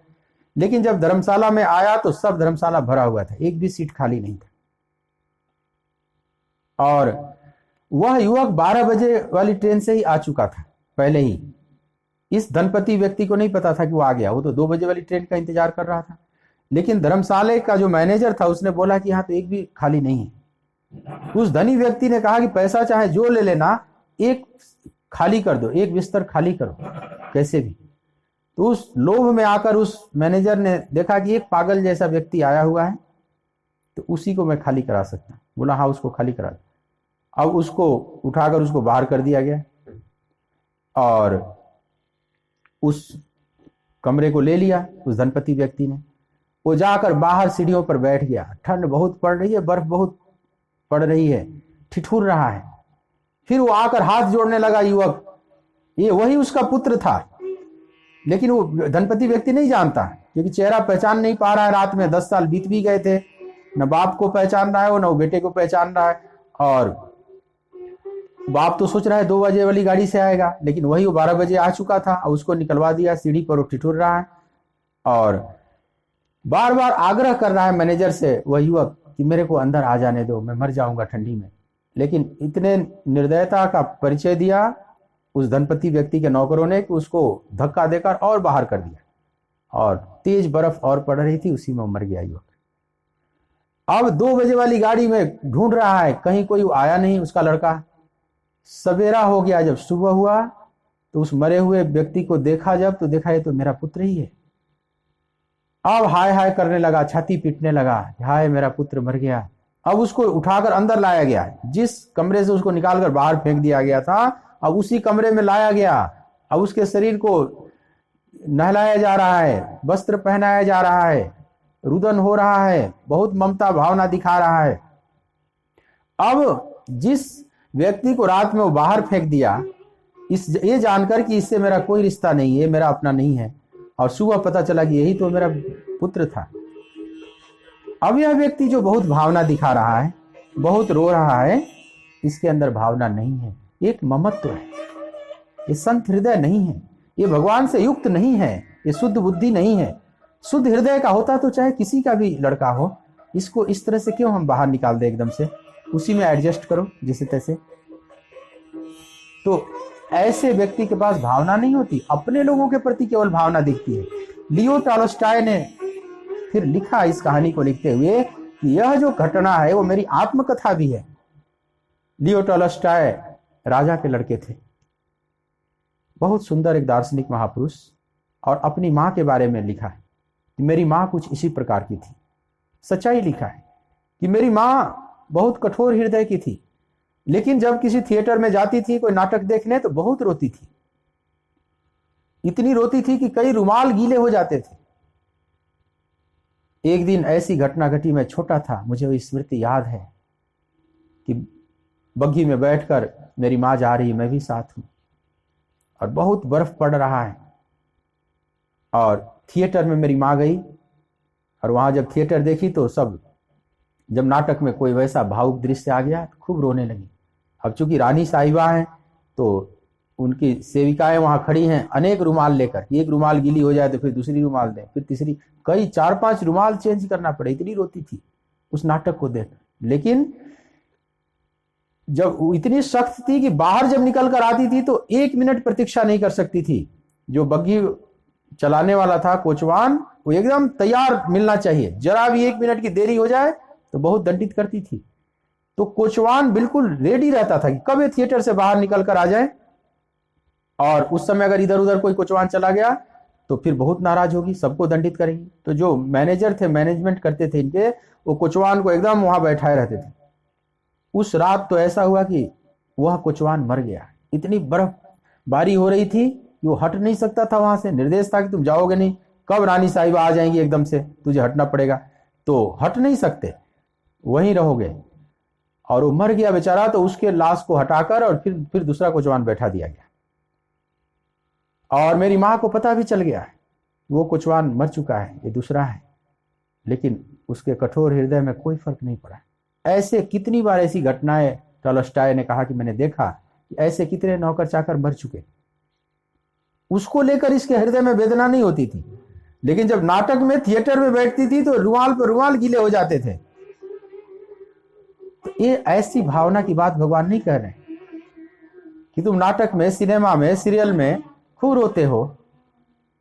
लेकिन जब धर्मशाला में आया तो सब धर्मशाला भरा हुआ था, एक भी सीट खाली नहीं था। और वह युवक 12 बजे वाली ट्रेन से ही आ चुका था पहले ही। इस धनपति व्यक्ति को नहीं पता था कि वो आ गया, वो तो 2 बजे वाली ट्रेन का इंतजार कर रहा था। लेकिन धर्मशाला का जो मैनेजर था, उसने बोला कि यहाँ तो एक भी खाली नहीं है। उस धनी व्यक्ति ने कहा कि पैसा चाहे जो ले लेना, एक खाली कर दो, एक बिस्तर खाली करो कैसे भी। तो उस लोभ में आकर उस मैनेजर ने देखा कि एक पागल जैसा व्यक्ति आया हुआ है, तो उसी को मैं खाली करा सकता। बोला हाँ, उसको खाली करा दो। अब उसको उठाकर उसको बाहर कर दिया गया, और उस कमरे को ले लिया उस धनपति व्यक्ति ने। वो जाकर बाहर सीढ़ियों पर बैठ गया, ठंड बहुत पड़ रही है, बर्फ बहुत पड़ रही है, ठिठुर रहा है। फिर वो आकर हाथ जोड़ने लगा युवक, ये वही उसका पुत्र था। लेकिन वो धनपति व्यक्ति नहीं जानता, क्योंकि चेहरा पहचान नहीं पा रहा है। रात में 10 साल बीत भी गए थे, न बाप को पहचान रहा है वो, न वो बेटे को पहचान रहा है। और बाप तो सोच रहा है 2 बजे वाली गाड़ी से आएगा, लेकिन वही वो 12 बजे आ चुका था, और उसको निकलवा दिया। सीढ़ी पर वो ठिठुर रहा है और बार बार आग्रह कर रहा है मैनेजर से वह युवक कि मेरे को अंदर आ जाने दो, मैं मर जाऊंगा ठंडी में। लेकिन इतने निर्दयता का परिचय दिया उस धनपति व्यक्ति के नौकरों ने कि उसको धक्का देकर और बाहर कर दिया, और तेज बर्फ और पड़ रही थी, उसी में मर गया युवक। अब 2 बजे वाली गाड़ी में ढूंढ रहा है, कहीं कोई आया नहीं उसका लड़का। सवेरा हो गया, जब सुबह हुआ तो उस मरे हुए व्यक्ति को देखा जब, तो देखा ये तो मेरा पुत्र ही है। अब हाय हाय करने लगा, छाती पीटने लगा, हाय मेरा पुत्र मर गया। अब उसको उठाकर अंदर लाया गया, जिस कमरे से उसको निकालकर बाहर फेंक दिया गया था, अब उसी कमरे में लाया गया। अब उसके शरीर को नहलाया जा रहा है, वस्त्र पहनाया जा रहा है, रुदन हो रहा है, बहुत ममता भावना दिखा रहा है। अब जिस व्यक्ति को रात में वो बाहर फेंक दिया, ये जानकर कि इससे मेरा कोई रिश्ता नहीं है, मेरा अपना नहीं है, और सुबह पता चला कि यही तो मेरा पुत्र था, अब यह व्यक्ति जो बहुत भावना दिखा रहा है, बहुत रो रहा है, इसके अंदर भावना नहीं है, एक ममत्व है, ये संत हृदय नहीं है, ये भगवान से युक्त नहीं है, ये शुद्ध बुद्धि नहीं है। शुद्ध हृदय का होता तो चाहे किसी का भी लड़का हो, इसको इस तरह से क्यों हम बाहर निकाल दे एकदम से, उसी में एडजस्ट करो जिसे तैसे। तो ऐसे व्यक्ति के पास भावना नहीं होती, अपने लोगों के प्रति केवल भावना दिखती है। लियो टॉलस्टॉय ने फिर लिखा इस कहानी को लिखते हुए कि यह जो घटना है वो मेरी आत्मकथा भी है। लियो टॉलस्टॉय राजा के लड़के थे, बहुत सुंदर एक दार्शनिक महापुरुष, और अपनी माँ के बारे में लिखा है कि मेरी माँ कुछ इसी प्रकार की थी। सच्चाई लिखा है कि मेरी माँ बहुत कठोर हृदय की थी, लेकिन जब किसी थिएटर में जाती थी कोई नाटक देखने तो बहुत रोती थी, इतनी रोती थी कि कई रुमाल गीले हो जाते थे। एक दिन ऐसी घटना घटी, मैं छोटा था, मुझे वही स्मृति याद है कि बग्घी में बैठकर मेरी माँ जा रही है, मैं भी साथ हूं, और बहुत बर्फ पड़ रहा है, और थिएटर में मेरी माँ गई, और वहां जब थिएटर देखी तो सब, जब नाटक में कोई वैसा भावुक दृश्य आ गया तो खूब रोने लगी। अब चूंकि रानी साहिबा हैं तो उनकी सेविकाएं वहां खड़ी हैं अनेक रुमाल लेकर, एक रुमाल गीली हो जाए तो फिर दूसरी रुमाल दें, फिर तीसरी, कई 4-5 रुमाल चेंज करना पड़े, इतनी रोती थी उस नाटक को देख। लेकिन जब इतनी सख्त थी कि बाहर जब निकल कर आती थी तो 1 मिनट प्रतीक्षा नहीं कर सकती थी। जो बग्घी चलाने वाला था कोचवान, वो एकदम तैयार मिलना चाहिए, जरा भी 1 मिनट की देरी हो जाए तो बहुत दंडित करती थी। तो कोचवान बिल्कुल रेडी रहता था कि कब ये थिएटर से बाहर निकल कर आ जाए, और उस समय अगर इधर उधर कोई कोचवान चला गया तो फिर बहुत नाराज होगी, सबको दंडित करेगी। तो जो मैनेजर थे, मैनेजमेंट करते थे इनके, वो कोचवान को एकदम वहां बैठाए रहते थे। उस रात तो ऐसा हुआ कि वह कोचवान मर गया, इतनी बर्फबारी हो रही थी कि वो हट नहीं सकता था वहां से। निर्देश था कि तुम जाओगे नहीं, कब रानी साहिबा आ जाएंगी एकदम से, तुझे हटना पड़ेगा, तो हट नहीं सकते, वहीं रहोगे। और वो मर गया बेचारा, तो उसके लाश को हटाकर और फिर दूसरा कोचवान बैठा दिया गया। और मेरी माँ को पता भी चल गया वो कोचवान मर चुका है, ये दूसरा है, लेकिन उसके कठोर हृदय में कोई फर्क नहीं पड़ा। ऐसे कितनी बार ऐसी घटनाएं, टॉलस्टॉय ने कहा कि मैंने देखा कि ऐसे कितने नौकर चाकर मर चुके, उसको लेकर इसके हृदय में वेदना नहीं होती थी, लेकिन जब नाटक में थिएटर में बैठती थी तो रुमाल पर रुमाल गीले हो जाते थे। तो ये ऐसी भावना की बात भगवान नहीं कह रहे कि तुम नाटक में, सिनेमा में, सीरियल में खूब रोते हो,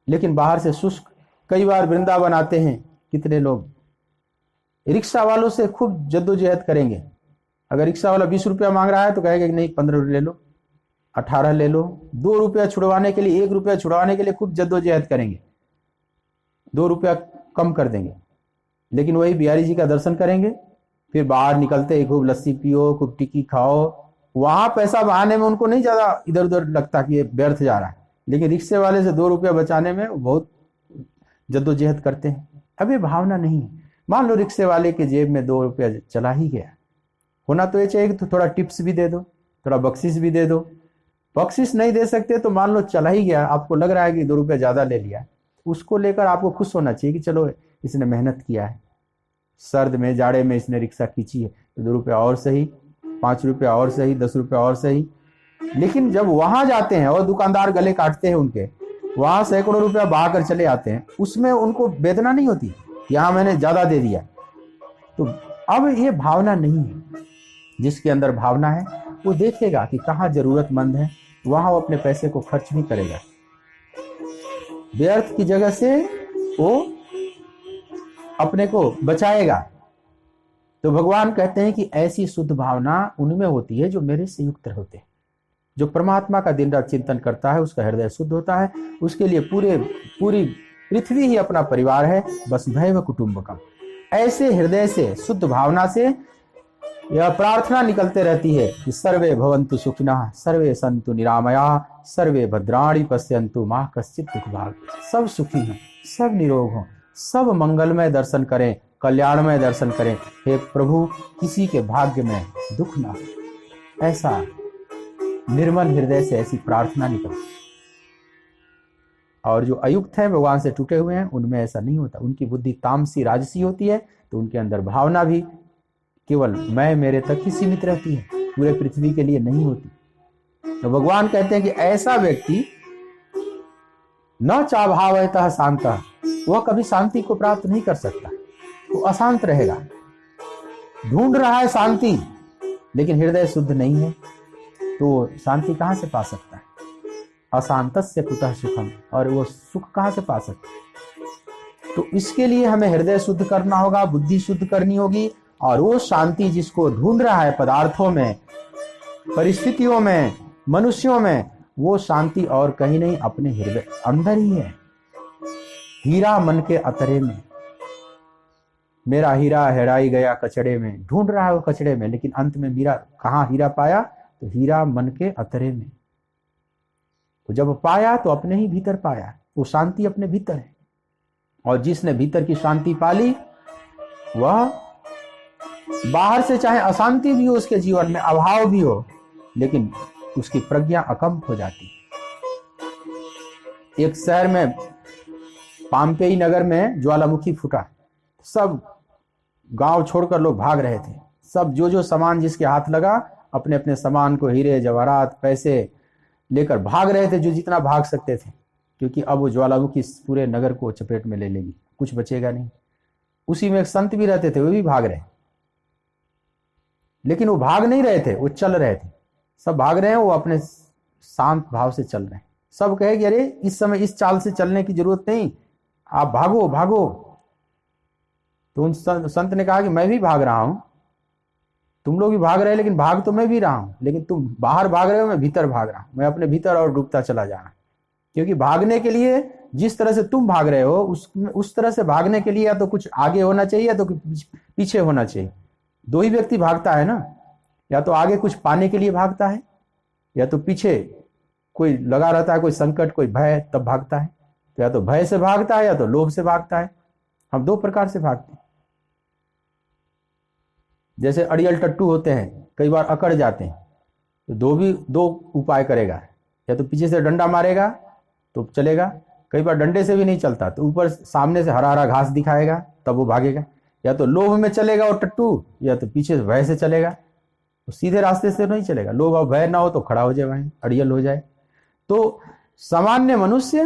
लेकिन बाहर से शुष्क। कई बार वृंदावन आते हैं कितने लोग, रिक्शा वालों से खूब जद्दोजहद करेंगे। अगर रिक्शा वाला 20 रुपया मांग रहा है तो कहेगा कि नहीं 15 ले लो, 18 ले लो। 2 रुपया छुड़वाने के लिए, 1 रुपया छुड़वाने के लिए खूब जद्दोजहद करेंगे, 2 रुपया कम कर देंगे। लेकिन वही बिहारी जी का दर्शन करेंगे, फिर बाहर निकलते ही खूब लस्सी पियो, खूब टिक्की खाओ। वहां पैसा बहाने में उनको नहीं ज्यादा इधर उधर लगता कि ये व्यर्थ जा रहा है, लेकिन रिक्शे वाले से 2 रुपया बचाने में बहुत जद्दोजहद करते हैं। अब ये भावना नहीं है। मान लो रिक्शे वाले के जेब में 2 रुपया चला ही गया, होना तो ये चाहिए कि तो थोड़ा टिप्स भी दे दो, थोड़ा बख्शिश भी दे दो। बख्शिश नहीं दे सकते तो मान लो चला ही गया, आपको लग रहा है कि 2 रुपया ज्यादा ले लिया, उसको लेकर आपको खुश होना चाहिए कि चलो इसने मेहनत किया है, सर्द में जाड़े में इसने रिक्शा खींची है, तो 2 रुपया और सही, 5 रुपया और सही, 10 रुपया और सही। लेकिन जब वहां जाते हैं और दुकानदार गले काटते हैं उनके, वहां सैकड़ों रुपया बहा कर चले आते हैं, उसमें उनको वेदना नहीं होती, यहां मैंने ज्यादा दे दिया। तो अब ये भावना नहीं है। जिसके अंदर भावना है वो देखेगा कि कहाँ जरूरतमंद है, वहां वो अपने पैसे को खर्च भी करेगा, व्यर्थ की जगह से वो अपने को बचाएगा। तो भगवान कहते हैं कि ऐसी शुद्ध भावना उनमें होती है जो मेरे से युक्त होते हैं। जो परमात्मा का दिन रात चिंतन करता है उसका हृदय शुद्ध होता है, उसके लिए पूरी पृथ्वी ही अपना परिवार है, बस भैव कुटुंबकम। ऐसे हृदय से, शुद्ध भावना से यह प्रार्थना निकलते रहती है कि सर्वे भवन्तु सुखिनः, सर्वे सन्तु निरामयाः, सर्वे भद्राणि पश्यन्तु मा कश्चित् दुःख भाग्। सब सुखी हों, सब निरोग हों, सब मंगलमय दर्शन करें, कल्याणमय दर्शन करें। हे प्रभु, किसी के भाग्य में दुख ना हो। ऐसा निर्मल हृदय से ऐसी प्रार्थना निकलती। और जो अयुक्त है, भगवान से टूटे हुए हैं, उनमें ऐसा नहीं होता। उनकी बुद्धि तामसी राजसी होती है, तो उनके अंदर भावना भी केवल मैं मेरे तक ही सीमित रहती है, पूरे पृथ्वी के लिए नहीं होती। तो भगवान कहते हैं कि ऐसा व्यक्ति न चाभावयतः शांतः, वह कभी शांति को प्राप्त नहीं कर सकता, वो अशांत रहेगा। ढूंढ रहा है शांति लेकिन हृदय शुद्ध नहीं है, तो शांति कहां से पा सकता है? अशांतस्य कुतः सुखम, और वो सुख कहां से पा सकता है? तो इसके लिए हमें हृदय शुद्ध करना होगा, बुद्धि शुद्ध करनी होगी, और वो शांति जिसको ढूंढ रहा है पदार्थों में, परिस्थितियों में, मनुष्यों में, वो शांति और कहीं नहीं, अपने हृदय अंदर ही है। हीरा मन के अतरे में, मेरा हीरा हेराई गया कचड़े में, ढूंढ रहा है वो कचड़े में, लेकिन अंत में मीरा कहाँ हीरा पाया? तो हीरा मन के अतरे में। तो जब पाया तो अपने ही भीतर पाया, वो शांति अपने भीतर है। और जिसने भीतर की शांति पाली, वह बाहर से चाहे अशांति भी हो, उसके जीवन में अभाव भी हो, लेकिन उसकी प्रज्ञा अकंप हो जाती है। एक शहर में, पाम्पेई नगर में ज्वालामुखी फूटा, सब गांव छोड़कर लोग भाग रहे थे। सब जो सामान जिसके हाथ लगा, अपने अपने सामान को, हीरे जवाहरात पैसे लेकर भाग रहे थे, जो जितना भाग सकते थे, क्योंकि अब वो ज्वालामुखी पूरे नगर को चपेट में ले लेगी, कुछ बचेगा नहीं। उसी में एक संत भी रहते थे, वो भी भाग रहे, लेकिन वो भाग नहीं रहे थे, वो चल रहे थे। सब भाग रहे हैं, वो अपने शांत भाव से चल रहे हैं। सब कहे कि अरे इस समय इस चाल से चलने की जरूरत नहीं, आप भागो भागो। तो उन संत ने कहा कि मैं भी भाग रहा हूं, तुम लोग भी भाग रहे हैं, लेकिन भाग तो मैं भी रहा हूं, लेकिन तुम बाहर भाग रहे हो, मैं भीतर भाग रहा हूं। मैं अपने भीतर और डूबता चला जा रहा हूं, क्योंकि भागने के लिए जिस तरह से तुम भाग रहे हो, उस तरह से भागने के लिए या तो कुछ आगे होना चाहिए या तो पीछे होना चाहिए। दो ही व्यक्ति भागता है ना, या तो आगे कुछ पाने के लिए भागता है, या तो पीछे कोई लगा रहता है, कोई संकट, कोई भय, तब भागता है। तो या तो भय से भागता है या तो लोभ से भागता है। हम दो प्रकार से भागते हैं। जैसे अड़ियल टट्टू होते हैं, कई बार अकड़ जाते हैं, तो दो उपाय करेगा, या तो पीछे से डंडा मारेगा तो चलेगा, कई बार डंडे से भी नहीं चलता तो ऊपर सामने से हरा हरा घास दिखाएगा, तब वो भागेगा। या तो लोभ में चलेगा वो टट्टू, या तो पीछे से भय से चलेगा, तो सीधे रास्ते से नहीं चलेगा। लोभ और भय ना हो तो खड़ा हो जाए, वहीं अड़ियल हो जाए। तो सामान्य मनुष्य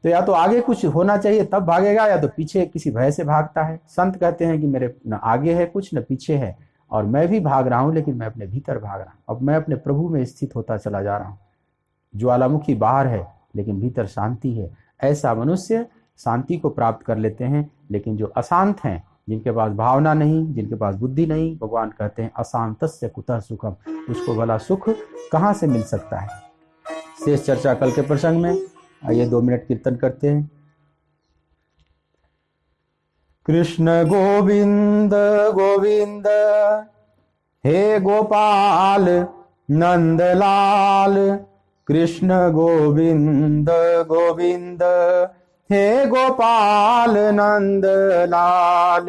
तो या तो आगे कुछ होना चाहिए तब भागेगा, या तो पीछे किसी भय से भागता है। संत कहते हैं कि मेरे न आगे है कुछ, न पीछे है, और मैं भी भाग रहा हूं, लेकिन मैं अपने भीतर भाग रहा हूं। अब मैं अपने प्रभु में स्थित होता चला जा रहा हूं। ज्वालामुखी बाहर है लेकिन भीतर शांति है। ऐसा मनुष्य शांति को प्राप्त कर लेते हैं। लेकिन जो अशांत हैं, जिनके पास भावना नहीं, जिनके पास बुद्धि नहीं, भगवान कहते हैं अशांतस्य कुतः सुखम, उसको भला सुख कहाँ से मिल सकता है। शेष चर्चा कल के प्रसंग में। आइए 2 मिनट कीर्तन करते हैं। कृष्ण गोविंद गोविंद हे गोपाल नंदलाल, कृष्ण गोविंद गोविंद हे गोपाल नंदलाल,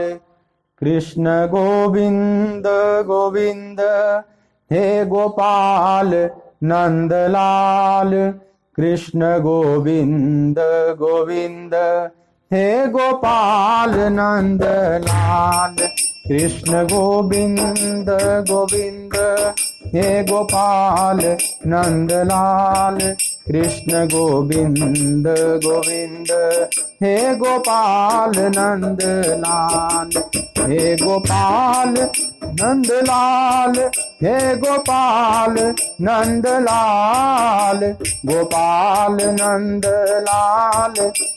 कृष्ण गोविंद गोविंद हे गोपाल नंदलाल, कृष्ण गोविंद गोविंद हे गोपाल नंदलाल, कृष्ण गोविंद गोविंद हे गोपाल नंदलाल, कृष्ण गोविंद गोविंद हे गोपाल नंदलाल, हे गोपाल नंदलाल, हे गोपाल नंदलाल, गोपाल नंदलाल,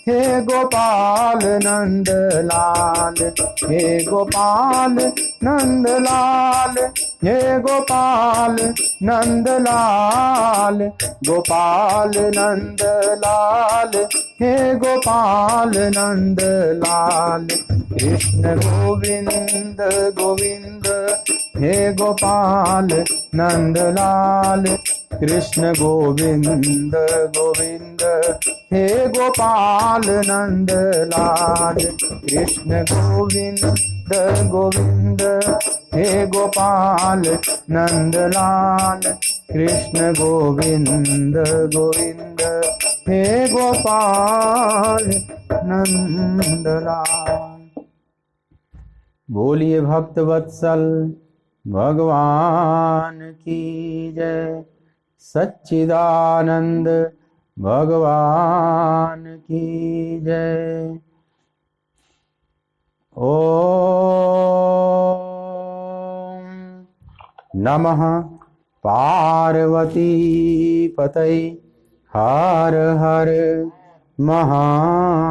हे गोपाल नंदलाल, हे गोपाल नंदलाल, हे गोपाल नंदलाल, गोपाल नंदलाल, हे गोपाल नंदलाल, कृष्ण गोविंद गोविंद हे गोपाल नंदलाल, कृष्ण गोविंद गोविंद हे गोपाल नंदलाल, कृष्ण गोविंद गोविंद हे गोपाल नंदलाल, कृष्ण गोविंद गोविंद हे गोपाल नंदलाल। बोलिए भक्त वत्सल भगवान की जय। सच्चिदानंद भगवान की जय। ओम नमः पार्वती पतये हर हर महादेव।